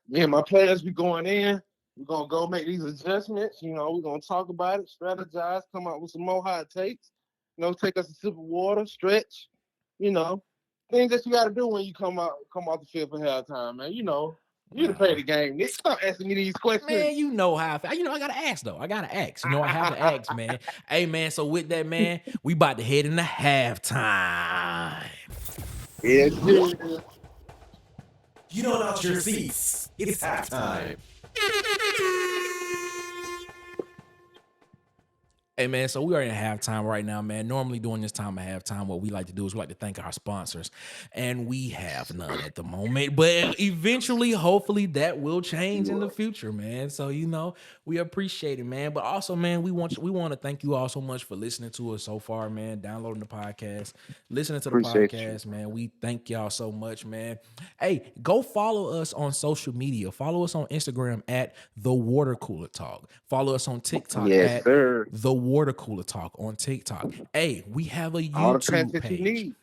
Me and my players be going in. We're gonna go make these adjustments. You know, we're gonna talk about it, strategize, come up with some more hot takes. You know, take us a sip of water, stretch. You know, things that you got to do when you come off the field for halftime, man. You know, you to play the game. Stop asking me these questions. Man, you know how I feel. You know, I gotta ask though. I gotta ask. You know, I have to ask, man. Hey, man. So with that, man, we about to head into halftime. Yeah. You don't out your seats. It's halftime. Hey man, so we are in halftime right now, man. Normally during this time of halftime, what we like to do is we like to thank our sponsors, and we have none at the moment. But eventually, hopefully, that will change in the future, man. So you know, we appreciate it, man. But also, man, we want to thank you all so much for listening to us so far, man. Downloading the podcast, listening to the Appreciate podcast, man. We thank y'all so much, man. Hey, go follow us on social media. Follow us on Instagram at The Water Cooler Talk. Follow us on TikTok Yes, at sir. The Water Cooler Talk on TikTok. Hey, we have a All the YouTube content you page. need.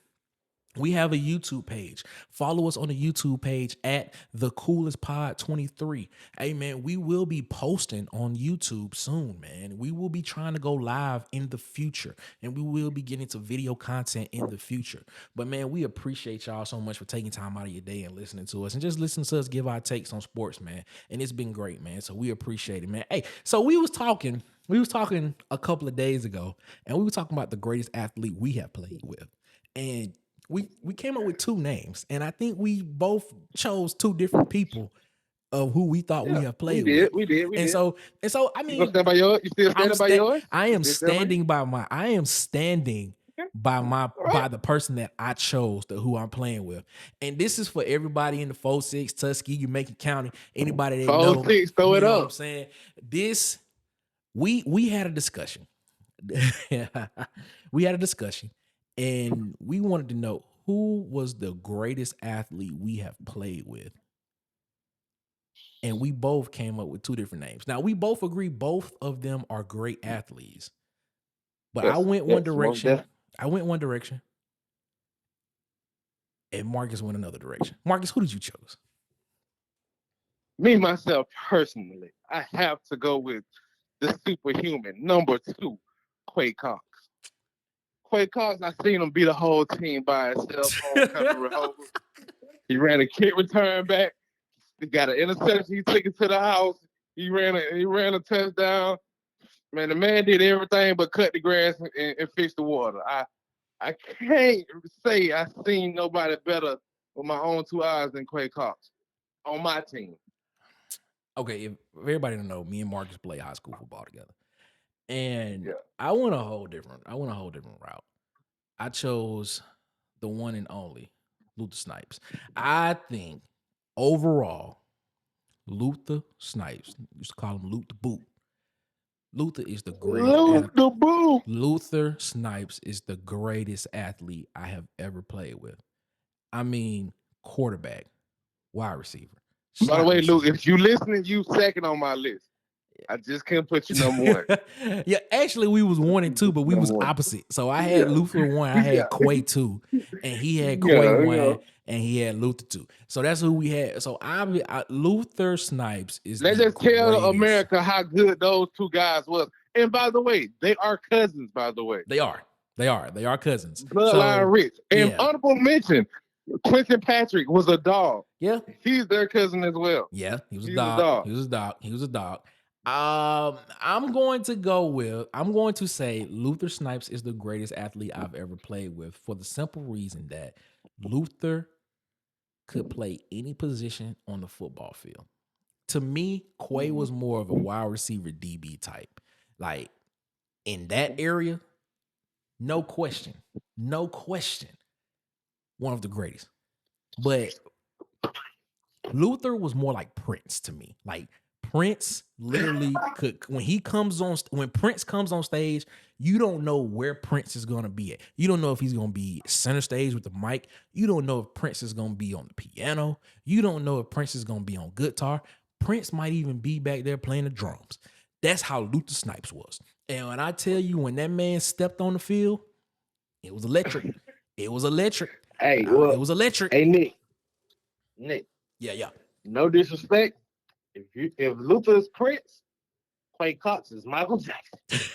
We have a YouTube page. Follow us on the YouTube page at The Coolest Pod 23. Hey, man, we will be posting on YouTube soon, man. We will be trying to go live in the future, and we will be getting to video content in the future. But, man, we appreciate y'all so much for taking time out of your day and listening to us and just listening to us give our takes on sports, man. And it's been great, man. So we appreciate it, man. Hey, so we was talking a couple of days ago, and we were talking about the greatest athlete we have played with. And we came up with 2 names, and I think we both chose 2 different people of who we thought we have played with. We did. And so I You mean, gonna stand by yours? You still standing by yours? I am You still standing by standing by the person that I chose, who I'm playing with. And this is for everybody in the 4-6, Tuskegee, Macon County, anybody that knows. 4-6, throw it You know up. what I'm saying? This we had a discussion. We had a discussion, and we wanted to know who was the greatest athlete we have played with. And we both came up with 2 different names. Now, we both agree both of them are great athletes. But Yes, I went one yes, most direction. definitely. I went one direction. And Marcus went another direction. Marcus, who did you choose? Me, myself, personally, I have to go with the superhuman, number 2, Quay Cox. Quay Cox, I seen him beat a whole team by himself. He ran a kick return back. He got an interception. He took it to the house. He ran a touchdown. Man, the man did everything but cut the grass and fix the water. I can't say I seen nobody better with my own 2 eyes than Quay Cox on my team. Okay, if everybody don't know, me and Marcus play high school football together. And Yeah. I went a whole different route. I chose the one and only Luther Snipes. I think overall, Luther Snipes, used to call him Luther the Boot. Luther is the greatest. Luther Snipes is the greatest athlete I have ever played with. I mean, quarterback, wide receiver. By the way, slot Luke, receiver. if you listening, you second on my list. I just couldn't put you number one. Yeah, actually, we was 1 and 2, but we was Number one. opposite. So I had Yeah. Luther 1, I had Yeah. Quay 2, and he had Yeah, Quay 1, yeah. and he had Luther 2. So that's who we had. So Luther Snipes is Let's the just tell greatest. America how good those two guys was. And by the way, they are cousins, by the way. They are cousins. Bloodline So, rich. And yeah. honorable mention, Quentin Patrick was a dog. Yeah. He's their cousin as well. Yeah, he was a He's a dog. dog. He was a dog. I'm going to say Luther Snipes is the greatest athlete I've ever played with for the simple reason that Luther could play any position on the football field. To me, Quay was more of a wide receiver DB type. Like in that area, no question, one of the greatest. But Luther was more like Prince to me. Like Prince literally could, when Prince comes on stage, you don't know where Prince is going to be at. You don't know if he's going to be center stage with the mic. You don't know if Prince is going to be on the piano. You don't know if Prince is going to be on guitar. Prince might even be back there playing the drums. That's how Luther Snipes was. And when I tell you, when that man stepped on the field, it was electric. It was electric. Hey, well, it was electric. Hey, Nick. Yeah. No disrespect. If Luther is Prince, Quay Cox is Michael Jackson.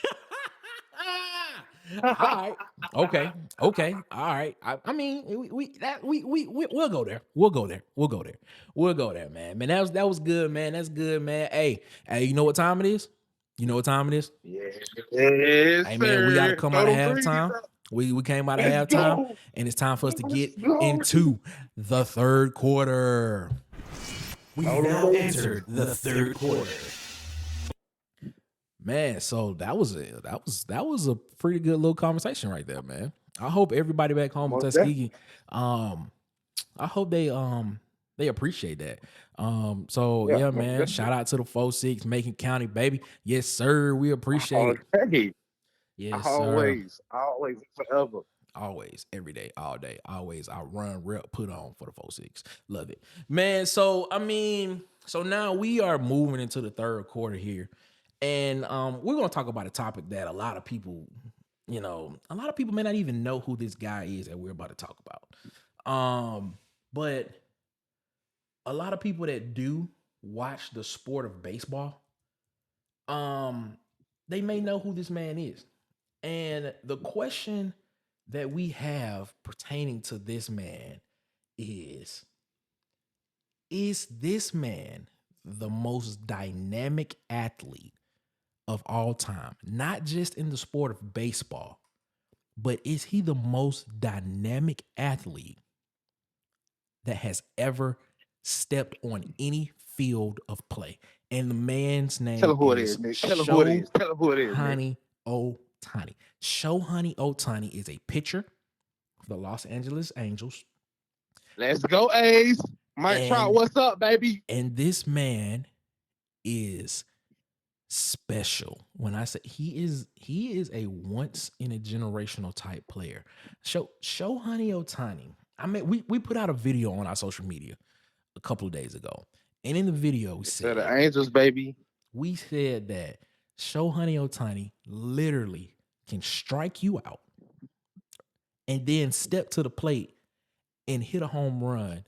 All right. Okay. All right. I mean, we'll go there. We'll go there, man. Man, that was good, man. That's good, man. Hey, you know what time it is? Yes, Hey, man, we gotta come out of halftime. We came out of halftime, and it's time for us to get into the third quarter. We now entered the third quarter. Man, so that was a pretty good little conversation right there, man. I hope everybody back home in Tuskegee, I hope they appreciate that. Yeah, man. Shout out to the 4-6 Macon County, baby. Yes, sir. We appreciate it. Yes, always, forever. Always, every day, all day, always. I run, rep, put on for the 4-6. Love it, man. So now we are moving into the third quarter here, and we're gonna talk about a topic that a lot of people may not even know who this guy is that we're about to talk about. But a lot of people that do watch the sport of baseball, they may know who this man is, and the question that we have pertaining to this man is this man the most dynamic athlete of all time? Not just in the sport of baseball, but is he the most dynamic athlete that has ever stepped on any field of play? And the man's name Tell him who it is, Nick. Tell him who it is. Shohei Ohtani. Shohei Ohtani is a pitcher for the Los Angeles Angels. Let's go, A's. Mike Trout, what's up, baby? And this man is special. When I say he is a once in a generational type player. Shohei Ohtani. I mean, we put out a video on our social media a couple of days ago. And in the video, we said the Angels, baby. We said that Shohei Ohtani literally can strike you out and then step to the plate and hit a home run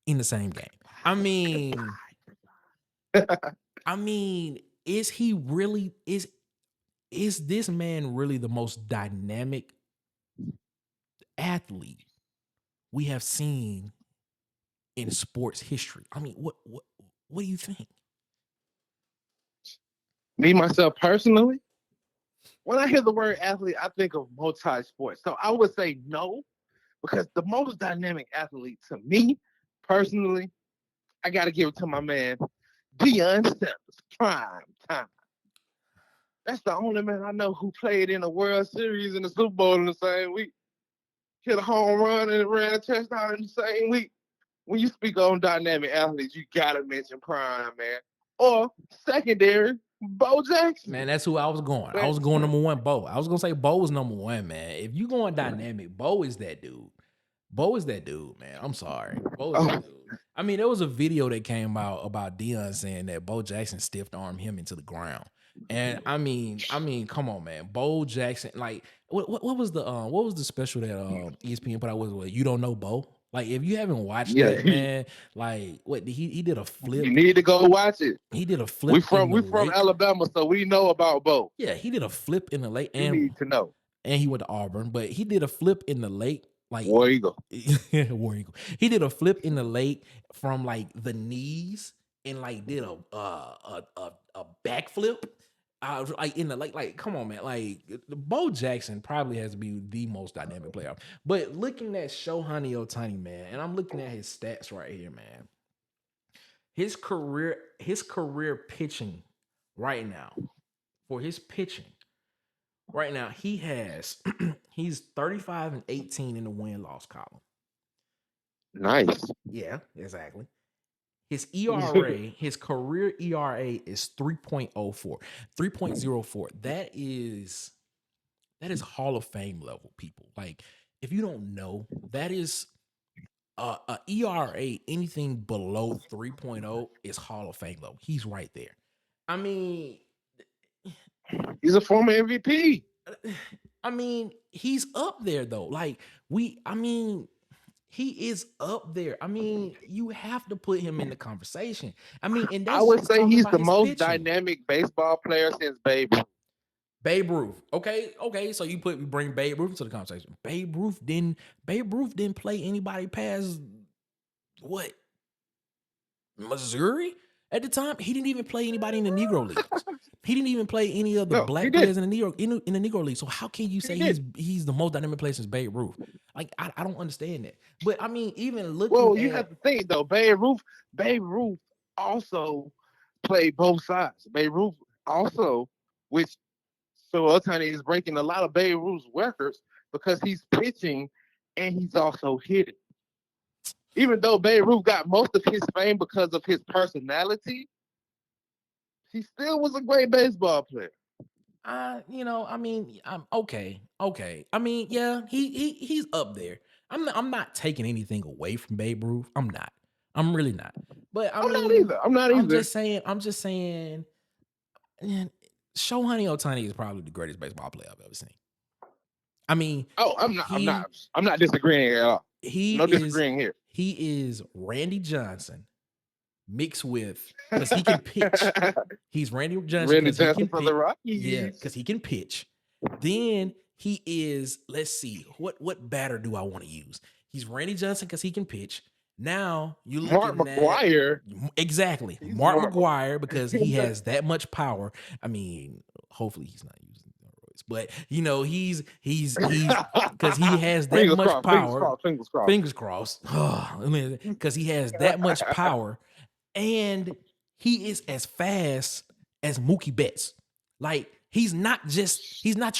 in the same game. I mean, is he really is this man really the most dynamic athlete we have seen in sports history? I mean, what do you think? Me, myself, personally, when I hear the word athlete, I think of multi-sport. So I would say no, because the most dynamic athlete to me, personally, I got to give it to my man, Deion Sanders, prime time. That's the only man I know who played in the World Series and the Super Bowl in the same week. Hit a home run and ran a touchdown in the same week. When you speak on dynamic athletes, you got to mention prime, man. Or secondary, Bo Jackson. Man, that's who I was going. I was going number one, Bo. I was going to say Bo was number one, man. If you going dynamic, Bo is that dude. Bo is that dude, man. I'm sorry. Bo is Oh. that dude. I mean, there was a video that came out about Deion saying that Bo Jackson stiff armed him into the ground. And I mean, come on, man. Bo Jackson, like, what was the special that ESPN put out? Was what, you don't know Bo? Like, if you haven't watched Yeah, that, man, like, what he did a flip. You need to go watch it. He did a flip. We from lake. Alabama, so we know about Bo. Yeah, he did a flip in the lake, You and need to know. he went to Auburn, but he did a flip in the lake, like War Eagle. War Eagle. He did a flip in the lake from like the knees and like did a backflip. Like in the like, come on, man. Like Bo Jackson probably has to be the most dynamic player. But looking at Shohei Ohtani, man, and I'm looking at his stats right here, man. His career pitching right now, for his pitching right now, he has he's 35-18 in the win-loss column. Nice. Yeah, exactly. His ERA, his career ERA is 3.04, 3.04. That is Hall of Fame level, people. Like, if you don't know, that is a ERA, anything below 3.0 is Hall of Fame level. He's right there. I mean, he's a former MVP. I mean, he's up there though. Like, he is up there. I mean, you have to put him in the conversation. I mean, and that's I would say he's the most pitching. dynamic baseball player since Babe Ruth. Babe Ruth. Okay. So you bring Babe Ruth into the conversation. Babe Ruth didn't play anybody past what? Missouri at the time. He didn't even play anybody in the Negro Leagues. He didn't even play any of the black players in the Negro League. So how can you say he's the most dynamic player since Babe Ruth? Like, I don't understand that. But I mean, even looking. Well, you have to think though. Babe Ruth also played both sides. Babe Ruth also, so Ohtani is breaking a lot of Babe Ruth's records because he's pitching and he's also hitting. Even though Babe Ruth got most of his fame because of his personality, he still was a great baseball player. I'm okay. I mean, yeah, he's up there. I'm not taking anything away from Babe Ruth. I'm not. I'm really not. But I'm not either. I'm just saying. Man, Shohei Ohtani is probably the greatest baseball player I've ever seen. I mean, I'm not disagreeing at all. Disagreeing here. He is Randy Johnson mixed with, because he can pitch. He's Randy Johnson for the Rockies. Yeah, because he can pitch. Then he is, let's see, what batter do I want to use? He's Randy Johnson because he can pitch. Now you look Mark McGwire. Exactly. Mark McGwire, because he has that much power. I mean, hopefully he's not using steroids, but he's because he has that much power. Fingers crossed. Because he has that much power, and he is as fast as Mookie Betts. Like, he's not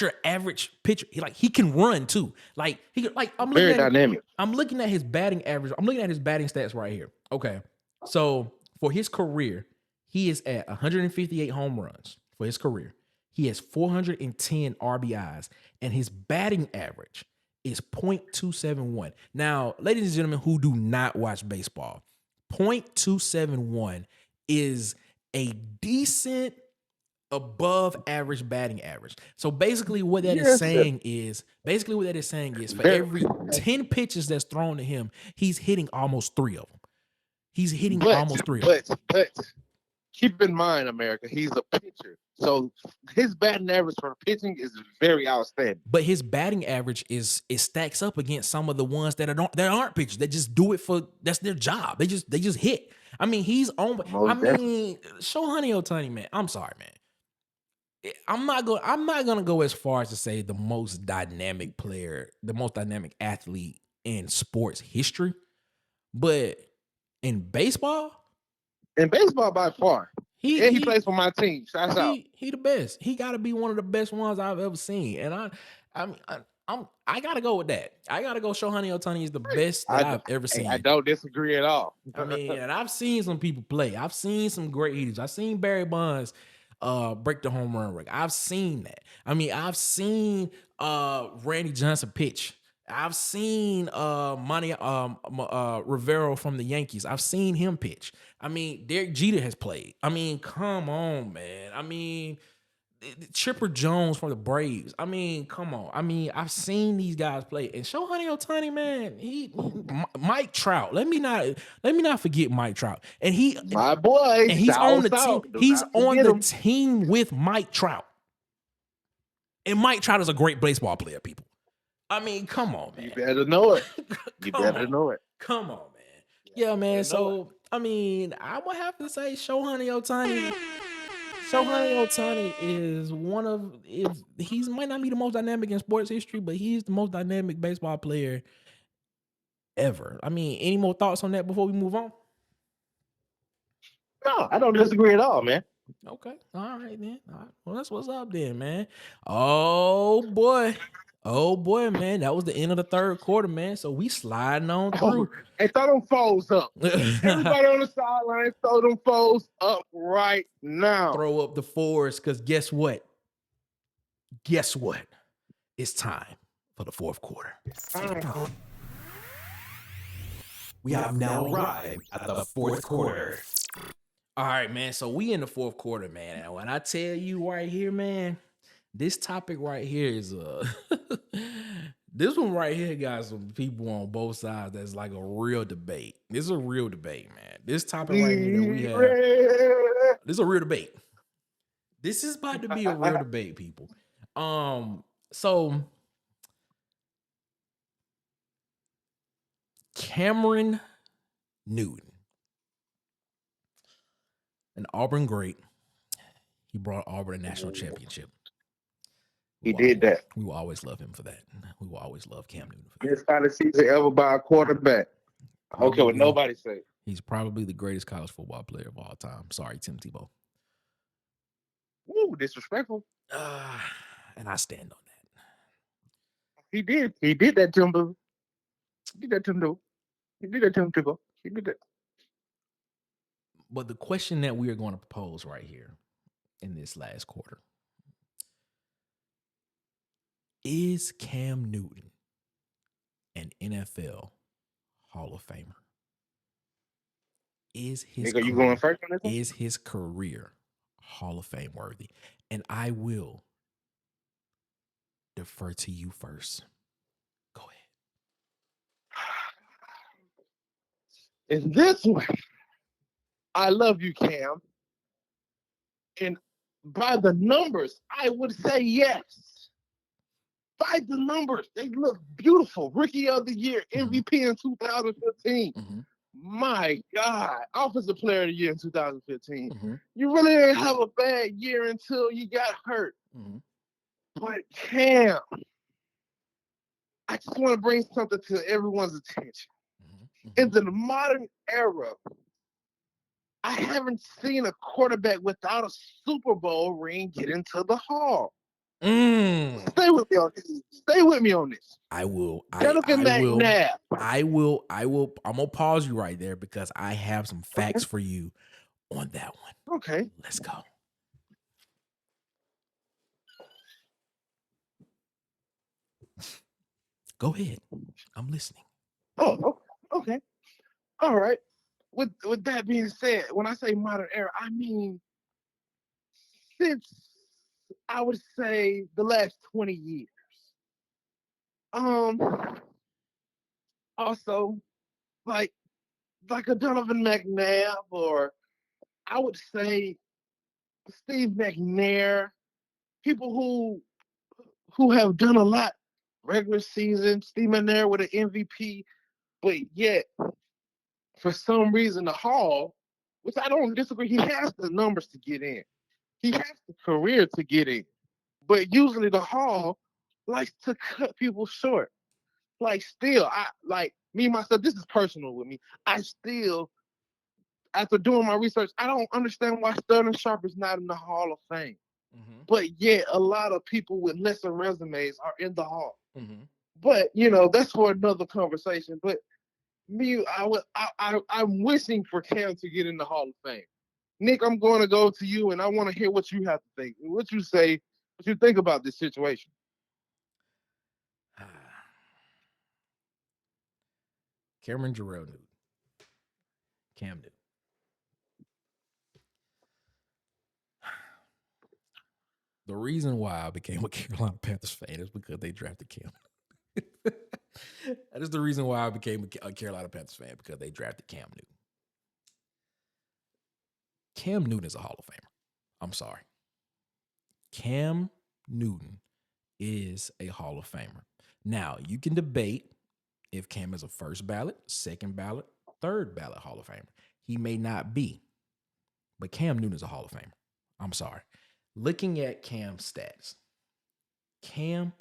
your average pitcher. He can run too. I'm very dynamic. I'm looking at his batting average. I'm looking at his batting stats right here. Okay. So for his career, he is at 158 home runs for his career. He has 410 RBIs, and his batting average is .271. Now, ladies and gentlemen who do not watch baseball, .271 is a decent above average batting average. So basically what that is saying is for every 10 pitches that's thrown to him, he's hitting almost 3 of them. He's hitting almost 3 of them. But keep in mind, America, he's a pitcher. So his batting average for pitching is very outstanding. But his batting average stacks up against some of the ones that aren't pitchers. They just do it that's their job. They just hit. I mean, Shohei Ohtani, man. I'm sorry, man. I'm not gonna go as far as to say the most dynamic player, the most dynamic athlete in sports history, but in baseball by far, he plays for my team. Shouts out. He the best. He got to be one of the best ones I've ever seen, and I gotta go with that. I gotta go. Shohei Ohtani is the best that I've ever seen. I don't disagree at all. I mean, and I've seen some people play. I've seen some great hitters. I've seen Barry Bonds break the home run record. I've seen that. I mean, I've seen Randy Johnson pitch. I've seen Rivero from the Yankees. I've seen him pitch. I mean, Derek Jeter has played. I mean, come on, man. I mean, Chipper Jones from the Braves. I mean, come on. I mean, I've seen these guys play. And Shohei Ohtani, man, Mike Trout. Let me not forget Mike Trout. And My boy, he's on the team. South. Do He's not on forget the him. team with Mike Trout. And Mike Trout is a great baseball player, people. I mean, come on, man. You better know it. You Come better on. know it. Come on, man. Yeah, man. better know So, I mean, I would have to say Shohei Ohtani. Shohei Ohtani is one of, if he might not be the most dynamic in sports history, but he's the most dynamic baseball player ever. I mean, any more thoughts on that before we move on? No, I don't disagree at all, man. Okay. All right, then. All right. Well, that's what's up then, man. Oh boy. Oh boy, man. That was the end of the third quarter, man. So we sliding on through. Hey, throw them foes up. Everybody on the sideline, throw them foes up right now. Throw up the fours, because guess what? Guess what? It's time for the fourth quarter. We have now arrived at the fourth quarter. All right, man. So we in the fourth quarter, man. And when I tell you right here, man, this topic right here is this one right here got some people on both sides that's like a real debate. This is a real debate, man. This topic right here that we have, this is a real debate. This is about to be a real debate, people. So Cameron Newton, an Auburn great. He brought Auburn a national championship. He did that. We will always love him for that. We will always love Cam Newton for that. Best college season ever by a quarterback. Okay, what nobody say. He's probably the greatest college football player of all time. Sorry, Tim Tebow. Woo, disrespectful. And I stand on that. He did. He did that, Timbo. He did that, Timbo. He did that, Timbo. He did that. But the question that we are going to propose right here in this last quarter, is Cam Newton an NFL Hall of Famer? Is his Nigga, you going first on this one? Is his career Hall of Fame worthy? And I will defer to you first. Go ahead. In this one, I love you, Cam. And by the numbers, I would say yes. By the numbers, they look beautiful. Rookie of the Year, MVP in 2015. Mm-hmm. My God, Offensive Player of the Year in 2015. Mm-hmm. You really didn't have a bad year until you got hurt. Mm-hmm. But Cam, I just want to bring something to everyone's attention. Mm-hmm. In the modern era, I haven't seen a quarterback without a Super Bowl ring get into the Hall. Stay with me on this. Stay with me on this. I will. Jonathan McNabb. I will. I'm gonna pause you right there because I have some facts for you on that one. Okay. Let's go. Go ahead. I'm listening. Oh, okay. All right. With that being said, when I say modern era, I mean since I would say the last 20 years. Also, like a Donovan McNabb, or I would say Steve McNair, people who have done a lot regular season. Steve McNair with an MVP, but yet for some reason the Hall, which I don't disagree, he has the numbers to get in. He has the career to get in. But usually the Hall likes to cut people short. Like still, me myself, this is personal with me. I still, after doing my research, I don't understand why Sterling Sharp is not in the Hall of Fame. Mm-hmm. But yet a lot of people with lesser resumes are in the Hall. Mm-hmm. But that's for another conversation. But me, I'm wishing for Cam to get in the Hall of Fame. Nick, I'm going to go to you, and I want to hear what you have to think. What you say, what you think about this situation. Cameron Jarrell Newton. Cam Newton. The reason why I became a Carolina Panthers fan is because they drafted Cam. That is the reason why I became a Carolina Panthers fan, because they drafted Cam Newton. Cam Newton is a Hall of Famer. I'm sorry. Cam Newton is a Hall of Famer. Now, you can debate if Cam is a first ballot, second ballot, third ballot Hall of Famer. He may not be, but Cam Newton is a Hall of Famer. I'm sorry. Looking at Cam's stats, Cam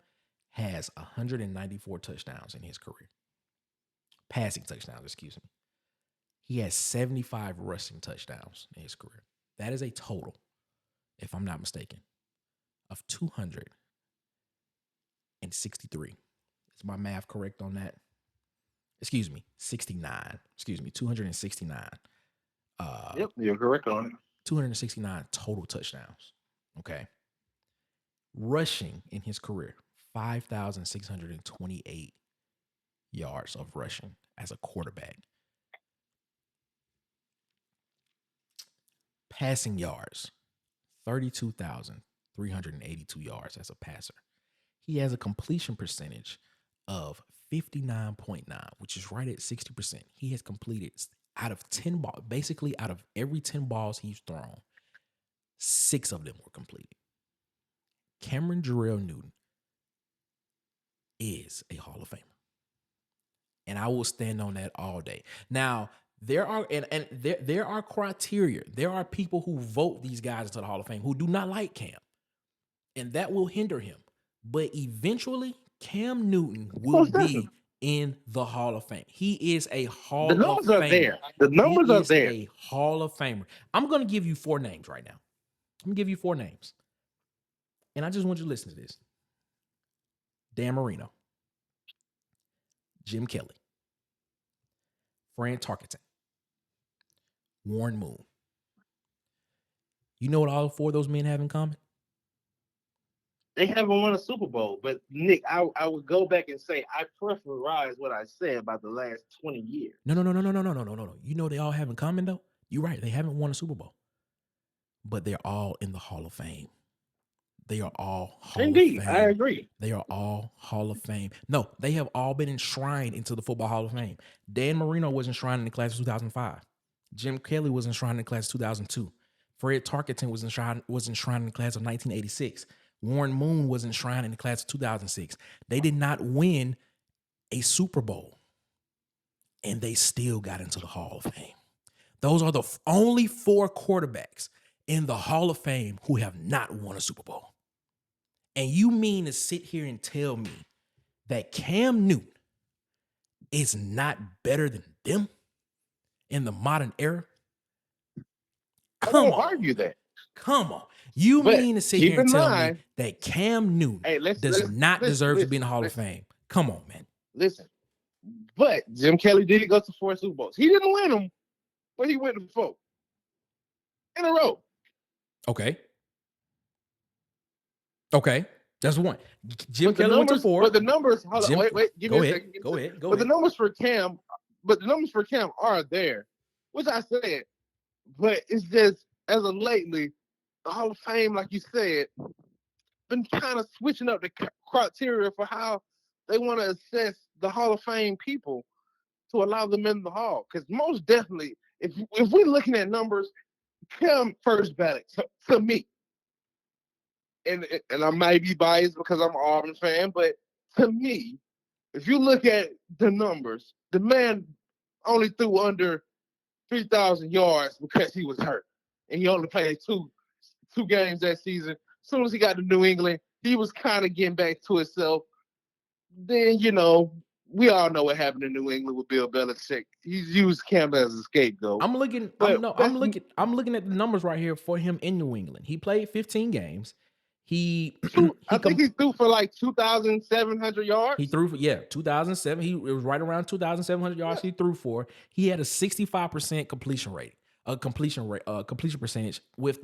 has 194 touchdowns in his career. Passing touchdowns, excuse me. He has 75 rushing touchdowns in his career. That is a total, if I'm not mistaken, of 263. Is my math correct on that? Excuse me, 69. Excuse me, 269. Yep, you're correct on it. 269 total touchdowns. Okay. Rushing in his career, 5,628 yards of rushing as a quarterback. Passing yards, 32,382 yards as a passer. He has a completion percentage of 59.9, which is right at 60%. He has completed out of 10 balls, basically out of every 10 balls he's thrown, 6 of them were completed. Cameron Jarrell Newton is a Hall of Famer. And I will stand on that all day. Now, there are there are criteria. There are people who vote these guys into the Hall of Fame who do not like Cam. And that will hinder him. But eventually, Cam Newton will be in the Hall of Fame. He is a Hall of Famer. The numbers are there. The numbers are there. He is a Hall of Famer. I'm going to give you 4 names right now. I'm going to give you 4 names. And I just want you to listen to this. Dan Marino. Jim Kelly. Fran Tarkenton. Warren Moon. You know what all 4 of those men have in common? They haven't won a Super Bowl, but Nick, I would go back and say I preferize what I said about the last 20 years. No. You know what they all have in common, though? You're right. They haven't won a Super Bowl. But they're all in the Hall of Fame. They are all Hall of Fame. I agree. They are all Hall of Fame. No, they have all been enshrined into the Football Hall of Fame. Dan Marino was enshrined in the class of 2005. Jim Kelly was enshrined in the class of 2002. Fred Tarkenton was enshrined in the class of 1986. Warren Moon was enshrined in the class of 2006. They did not win a Super Bowl, and they still got into the Hall of Fame. Those are the only 4 quarterbacks in the Hall of Fame who have not won a Super Bowl. And you mean to sit here and tell me that Cam Newton is not better than them in the modern era? Come on. Argue that. Come on. You mean to sit here and tell me that Cam Newton does not deserve to be in the Hall of Fame? Come on, man. Listen, but Jim Kelly did go to 4 Super Bowls. He didn't win them, but he went to 4 in a row. Okay. That's one. Jim Kelly went to 4. But the numbers, hold on, wait, give me a second. Go ahead. The numbers for Cam are there, which I said, but it's just as of lately, the Hall of Fame, like you said, been kind of switching up the criteria for how they want to assess the Hall of Fame people to allow them in the Hall. Because most definitely, if we're looking at numbers, Cam first ballot to me. And I might be biased because I'm an Auburn fan, but to me, if you look at the numbers, the man only threw under 3,000 yards because he was hurt. And he only played two games that season. As soon as he got to New England, he was kind of getting back to himself. Then, we all know what happened in New England with Bill Belichick. He's used Cam as a scapegoat. I'm looking at the numbers right here for him in New England. He played 15 games. I think he threw for like 2,700 yards. He threw for 2007. It was right around 2,700 yards. He threw for. He had a 65% completion percentage with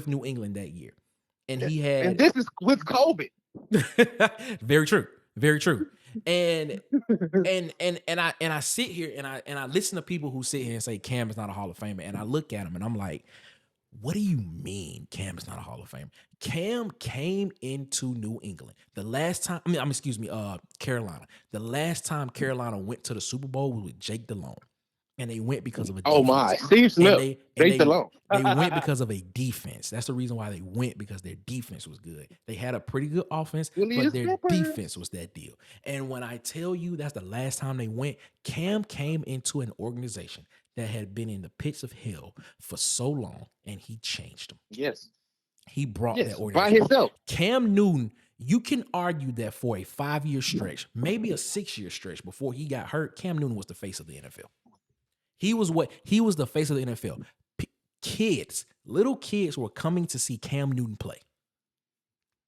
New England that year, and he had. And this is with COVID. Very true. Very true. And I sit here and I listen to people who sit here and say Cam is not a Hall of Famer, and I look at him and I'm like, what do you mean Cam is not a Hall of Famer? Cam came into New England the last time. Carolina. The last time Carolina went to the Super Bowl was with Jake Delhomme, and they went because of a Oh defense. my, Steve Smith, Jake Delhomme. They went because of a defense. That's the reason why they went, because their defense was good. They had a pretty good offense, but their defense was that deal. And when I tell you that's the last time they went, Cam came into an organization that had been in the pits of hell for so long, and he changed them. Yes. He brought that organization by himself. Cam Newton, you can argue that for a 5-year stretch, maybe a 6-year stretch before he got hurt, Cam Newton was the face of the NFL. He was the face of the NFL. Little kids were coming to see Cam Newton play.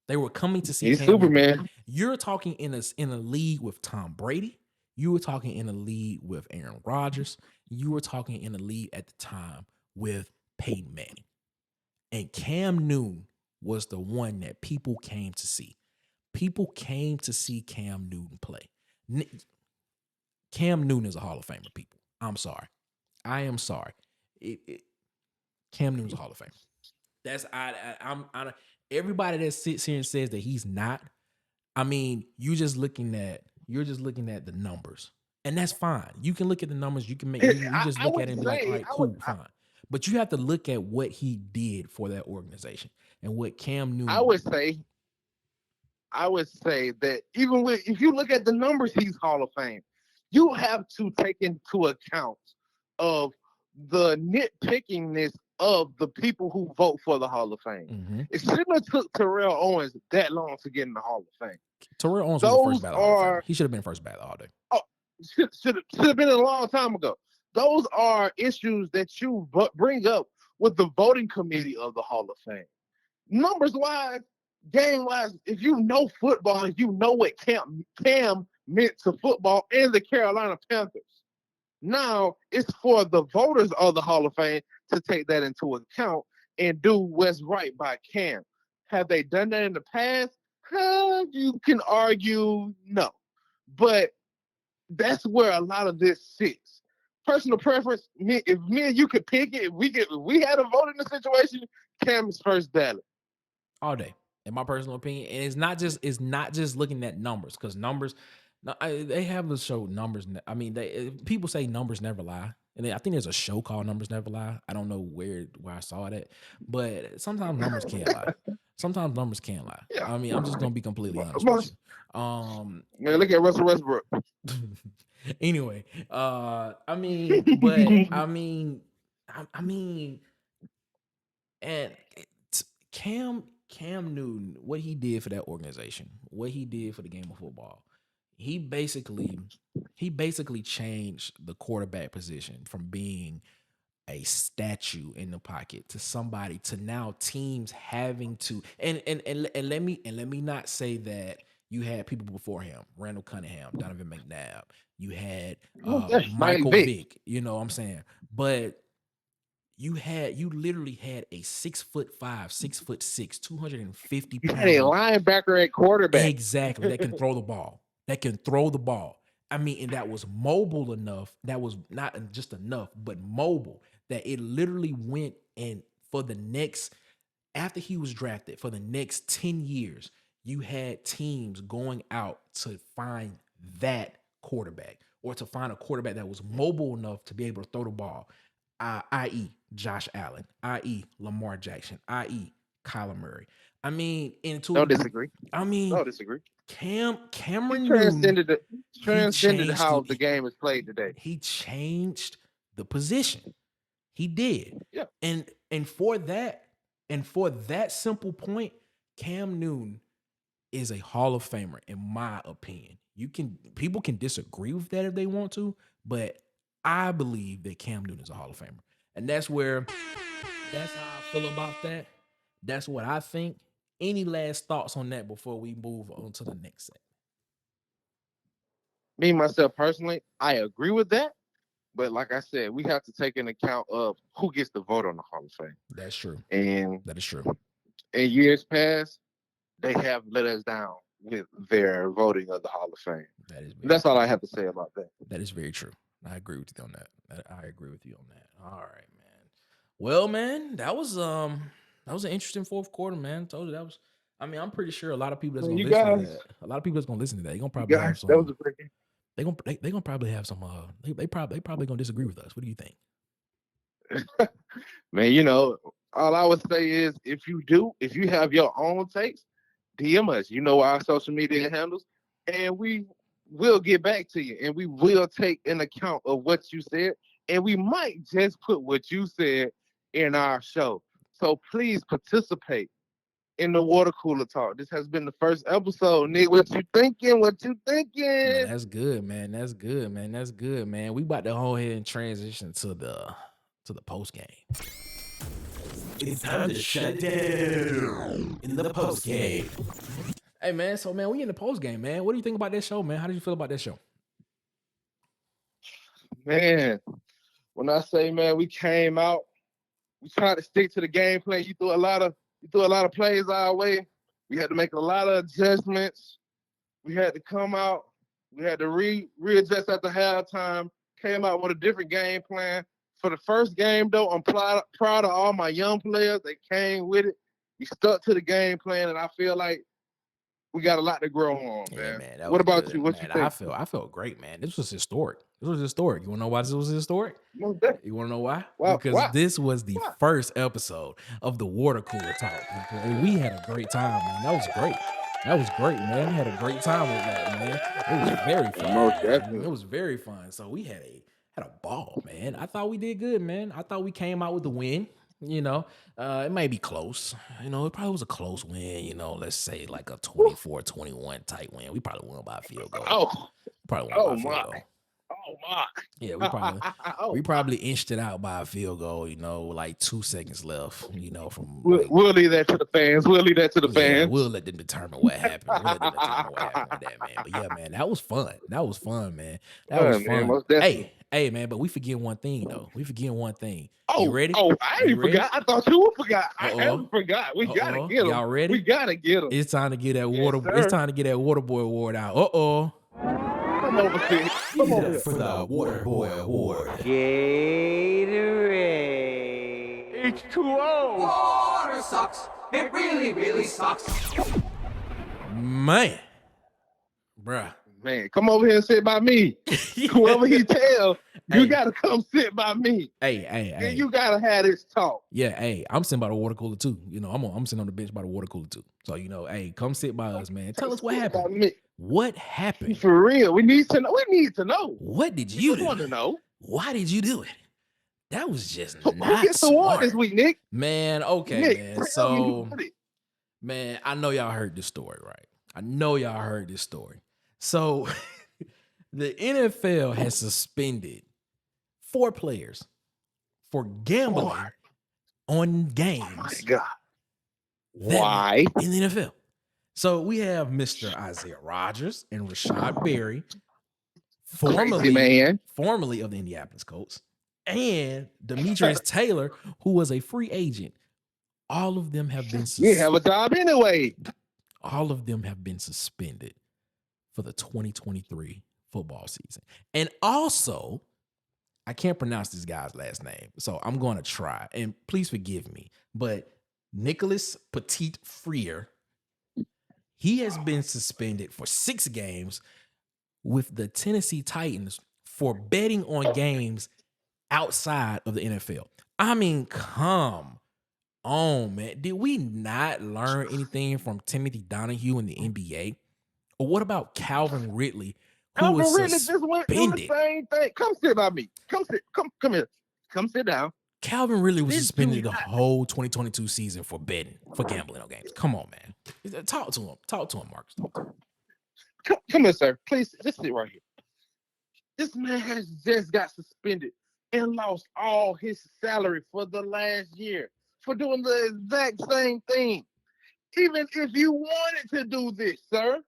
They were coming to see He's Cam Superman. Newton. You're talking in a league with Tom Brady. You were talking in a league with Aaron Rodgers. You were talking in a league at the time with Peyton Manning. And Cam Newton was the one that people came to see. People came to see Cam Newton play. Cam Newton is a Hall of Famer, people. I'm sorry. I am sorry. Cam Newton's a Hall of Famer. That's I'm everybody that sits here and says that he's not. I mean, you're just looking at the numbers, and that's fine. You can look at the numbers. You can make you just look at it and be like, all right, cool, fine. But you have to look at what he did for that organization and what Cam Newton. I would say that even if you look at the numbers, he's Hall of Fame. You have to take into account of the nitpickingness of the people who vote for the Hall of Fame. Mm-hmm. It shouldn't have took Terrell Owens that long to get in the Hall of Fame. Terrell Owens was the first ballot Hall of Fame. He should have been first ballot all day. Oh, should have been a long time ago. Those are issues that you bring up with the voting committee of the Hall of Fame. Numbers wise, game wise, if you know football, if you know what Cam meant to football and the Carolina Panthers. Now it's for the voters of the Hall of Fame to take that into account and do what's right by Cam. Have they done that in the past? You can argue no. But that's where a lot of this sits. Personal preference, if me and you could pick it, if we had a vote in the situation, Cam is first ballot. All day. In my personal opinion. And it's not just looking at numbers, because numbers, they have the show Numbers. I mean, people say numbers never lie. And I think there's a show called Numbers Never Lie. I don't know where I saw it, but sometimes numbers can't lie. Sometimes numbers can't lie. Yeah. I mean, I'm just gonna be completely honest with you. Man, look at Russell Westbrook. Anyway, and Cam Newton, what he did for that organization, what he did for the game of football, he basically changed the quarterback position from being a statue in the pocket to somebody to now teams having to and let me not say that you had people before him, Randall Cunningham, Donovan McNabb, you had Michael Vick, you know what I'm saying? But you literally had a 6'5", 6'6", 250 pounds. You had a linebacker at quarterback. Exactly. That can throw the ball. I mean, and that was mobile enough. That was not just enough, but mobile, that it literally went and after he was drafted, for the next 10 years, you had teams going out to find that quarterback, or to find a quarterback that was mobile enough to be able to throw the ball, i.e. Josh Allen, i.e. Lamar Jackson, i.e. Kyler Murray. I mean, don't disagree. Cameron transcended how the game is played today. He changed the position. He did. Yeah. And for that simple point, Cam Newton is a Hall of Famer, in my opinion. People can disagree with that if they want to, but I believe that Cam Newton is a Hall of Famer. And that's how I feel about that. That's what I think. Any last thoughts on that before we move on to the next segment? Me, myself, personally, I agree with that. But like I said, we have to take into account of who gets the vote on the Hall of Fame. That's true. And that is true. In years past, they have let us down with their voting of the Hall of Fame. That is That's all I have to say about that. That is very true. I agree with you on that. I agree with you on that. All right, man. Well, man, that was an interesting fourth quarter, man. Told you that was. I mean, I'm pretty sure a lot of people that's Man, gonna you listen to guys- that. A lot of people that's gonna listen to that. They're gonna probably have Guys, some. that was a great game. They gonna probably have some. They probably gonna disagree with us. What do you think? Man, you know, all I would say is if you have your own takes, DM us. You know our social media handles, and we will get back to you, and we will take an account of what you said, and we might just put what you said in our show. So please participate in the water cooler talk. This has been the first episode. Nick, what you thinking? What you thinking? Man, that's good, man. That's good, man. That's good, man. We about to go ahead and transition to the post game. It's time to shut it down in the post game. Hey, man. So, man, we in the post game, man. What do you think about that show, man? How did you feel about that show? Man, when I say, man, we came out, we tried to stick to the game plan. You threw a lot of plays our way. We had to make a lot of adjustments. We had to come out. We had to readjust at the halftime. Came out with a different game plan. For the first game, though, I'm proud of all my young players. They came with it. We stuck to the game plan, and I feel like we got a lot to grow on, man. That What was about good, you? What man. you think? I felt great, man. This was historic. You want to know why this was historic? Most definitely. You want to know why? Why? Because Why? this was the Why? first episode of the water cooler talk. And we had a great time, man. That was great. That was great, man. We had a great time with that, man. It was very fun. Most man. definitely. It was very fun. So we had a ball, man. I thought we did good, man. I thought we came out with the win. You know, it may be close. You know, it probably was a close win. You know, let's say like a 24-21 type win. We probably won by a field goal. Oh, Probably won by a field my. goal. Oh, my. Yeah, Oh, we probably inched it out by a field goal, you know, like 2 seconds left, you know, from We'll, like, we'll leave that to the fans. We'll leave that to the yeah, fans. we'll let them determine what happened. We'll let them determine what happened with that, man. But yeah, man, that was fun. That was fun, man. That Yeah, was man, fun. most definitely. Hey, man, but we forget one thing though. We forget one thing. Oh, You ready? Oh, I You ain't ready? forgot. I thought you forgot. I Uh-oh. haven't forgot. We gotta Uh-oh. get him. Y'all ready? We gotta get him. It's time to get that Yes, water. sir. It's time to get that water boy award out. Uh-oh. Come over here. Come over here. For the Water Boy Award. Gatorade. H2O. Water sucks. It really, really sucks. Man. Bruh. Man, come over here and sit by me. Whoever he tell, you Hey. gotta come sit by me. Hey. And you gotta have this talk. Yeah, hey, I'm sitting by the water cooler too. You know, I'm sitting on the bench by the water cooler too. So, you know, hey, come sit by us, man. Tell us what Sit by happened. me. What happened? For real. We need to know. We need to know. What did you We want to do? know. Why did you do it? That was just Who not gets the award smart. this week, Nick? Man, okay, Nick, man. tell me So, who did it. man, I know y'all heard this story, right? I know y'all heard this story. So, the NFL has suspended 4 players for gambling on games. Oh my God. that- Why? in the NFL. So we have Mr. Isaiah Rodgers and Rashad Berry, Crazy man. formerly of the Indianapolis Colts, and Demetrius Taylor, who was a free agent. All of them have been You have a job anyway. all of them have been suspended for the 2023 football season. And also, I can't pronounce this guy's last name, so I'm going to try. And please forgive me, but Nicholas Petit Freer, he has been suspended for 6 games with the Tennessee Titans for betting on games outside of the NFL. I mean, come on, man. Did we not learn anything from Timothy Donahue in the NBA? Or what about Calvin Ridley, who Calvin was Ridley just went through the suspended? same thing. Come sit by me. Come here. Come sit down. Calvin Ridley was This suspended dude the not- whole 2022 season for betting, for gambling on games. Come on, man. Talk to him. Talk to him, Marcus. Talk to him. Come here, sir. Please, just sit right here. This man has just got suspended and lost all his salary for the last year for doing the exact same thing. Even if you wanted to do this, sir,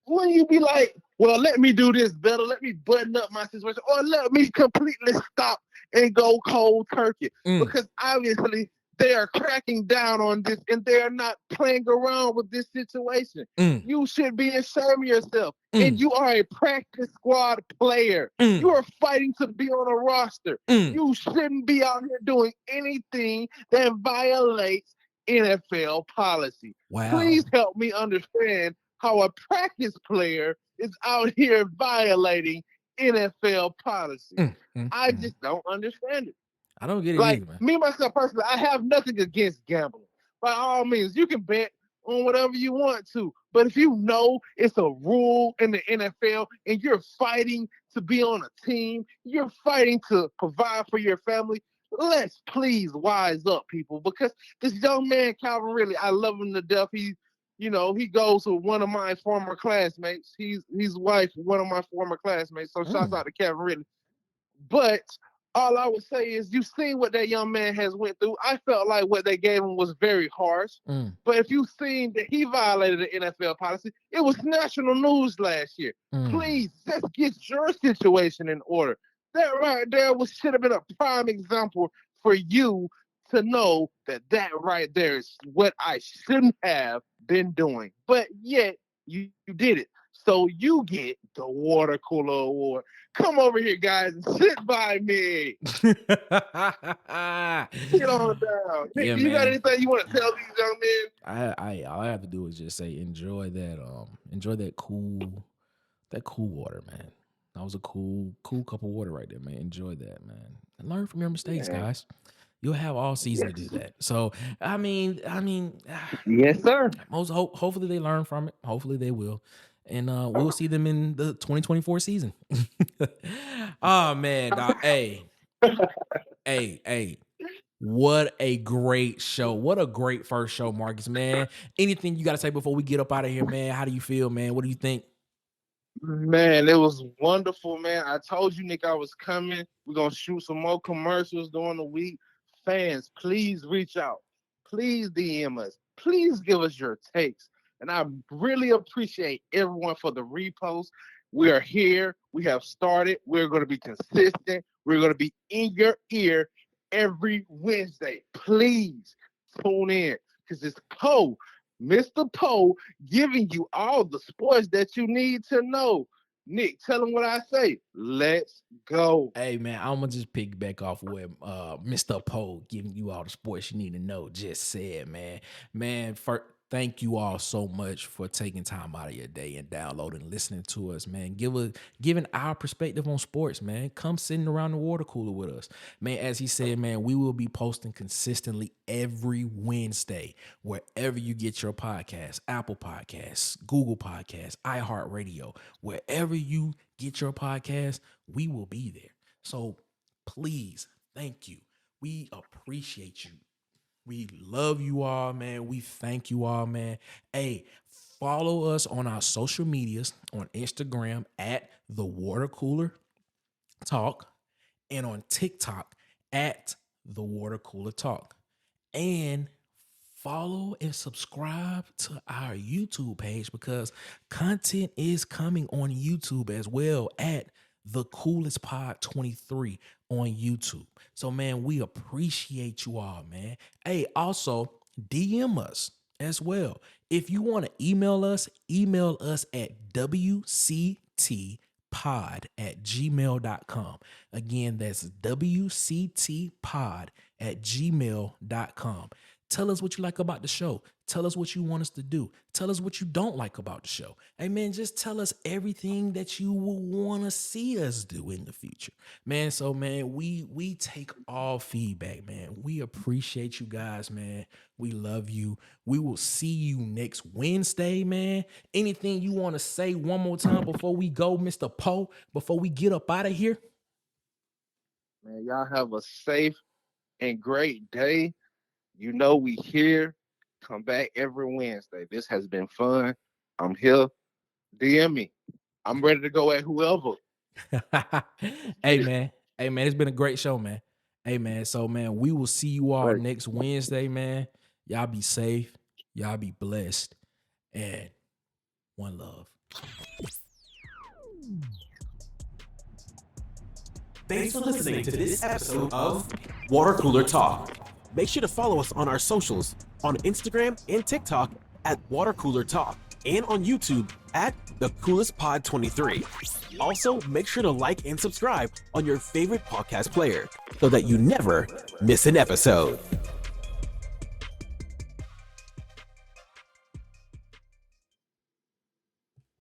wouldn't you be like, well, let me do this better. Let me button up my situation, or let me completely stop and go cold turkey? Mm. Because obviously They are cracking down on this, and they are not playing around with this situation. You should be ashamed of yourself. And you are a practice squad player. You are fighting to be on a roster. You shouldn't be out here doing anything that violates NFL policy. Wow. Please help me understand how a practice player is out here violating NFL policy. I just don't understand it. I don't get it Like, either, man. me, myself, personally, I have nothing against gambling. By all means, you can bet on whatever you want to. But if you know it's a rule in the NFL and you're fighting to be on a team, you're fighting to provide for your family, let's please wise up, people. Because this young man, Calvin Ridley, I love him to death. He goes with one of my former classmates. He's wife, one of my former classmates. So shouts out to Calvin Ridley. But all I would say is, you've seen what that young man has went through. I felt like what they gave him was very harsh. But if you've seen that he violated the NFL policy, it was national news last year. Please, let's get your situation in order. That right there should have been a prime example for you to know that right there is what I shouldn't have been doing. But yet, you did it. So you get the Water Cooler Award. Come over here, guys, and sit by me. Get on down. Yeah, You got man. anything you want to tell these young men? All I have to do is just say enjoy that cool water, man. That was a cool cup of water right there, man. Enjoy that, man. And learn from your mistakes, guys. You'll have all season to do that. So I mean, Yes, sir. Hopefully they learn from it. Hopefully they will. And we'll see them in the 2024 season. Oh man, dog. Hey. What a great show. What a great first show, Marcus, man. Anything you got to say before we get up out of here, man? How do you feel, man? What do you think? Man, it was wonderful, man. I told you, Nick, I was coming. We're going to shoot some more commercials during the week. Fans, please reach out. Please DM us. Please give us your takes. And I really appreciate everyone for the repost. We are here. We have started. We're going to be consistent. We're going to be in your ear every Wednesday. Please tune in, because it's Poe, Mr. Poe, giving you all the sports that you need to know. Nick, tell them what I say. Let's go. Hey, man, I'm going to just piggyback off where Mr. Poe giving you all the sports you need to know just said, man. Man, thank you all so much for taking time out of your day and downloading, listening to us, man. Giving our perspective on sports, man. Come sitting around the water cooler with us. Man, as he said, man, we will be posting consistently every Wednesday, wherever you get your podcasts, Apple Podcasts, Google Podcasts, iHeartRadio, wherever you get your podcasts, we will be there. So please, thank you. We appreciate you. We love you all, man. We thank you all, man. Hey, follow us on our social medias on Instagram at The Water Cooler Talk and on TikTok at The Water Cooler Talk. And follow and subscribe to our YouTube page, because content is coming on YouTube as well at The Coolest Pod 23 on YouTube. So, man, we appreciate you all, man. Hey, also DM us as well. If you want to email us at wctpod@gmail.com. Again, that's wctpod@gmail.com. Tell us what you like about the show. Tell us what you want us to do. Tell us what you don't like about the show. Hey, man, just tell us everything that you will want to see us do in the future. Man, so, man, we take all feedback, man. We appreciate you guys, man. We love you. We will see you next Wednesday, man. Anything you want to say one more time before we go, Mr. Poe, before we get up out of here? Man, y'all have a safe and great day. You know we here. Come back every Wednesday. This has been fun. I'm here. DM me. I'm ready to go at whoever. Hey, man. It's been a great show, man. Hey, man. So, man, we will see you all next Wednesday, man. Y'all be safe. Y'all be blessed. And one love. Thanks for listening to this episode of Water Cooler Talk. make sure to follow us on our socials on Instagram and TikTok at Water Cooler Talk and on YouTube at The Coolest Pod 23. Also, make sure to like and subscribe on your favorite podcast player so that you never miss an episode.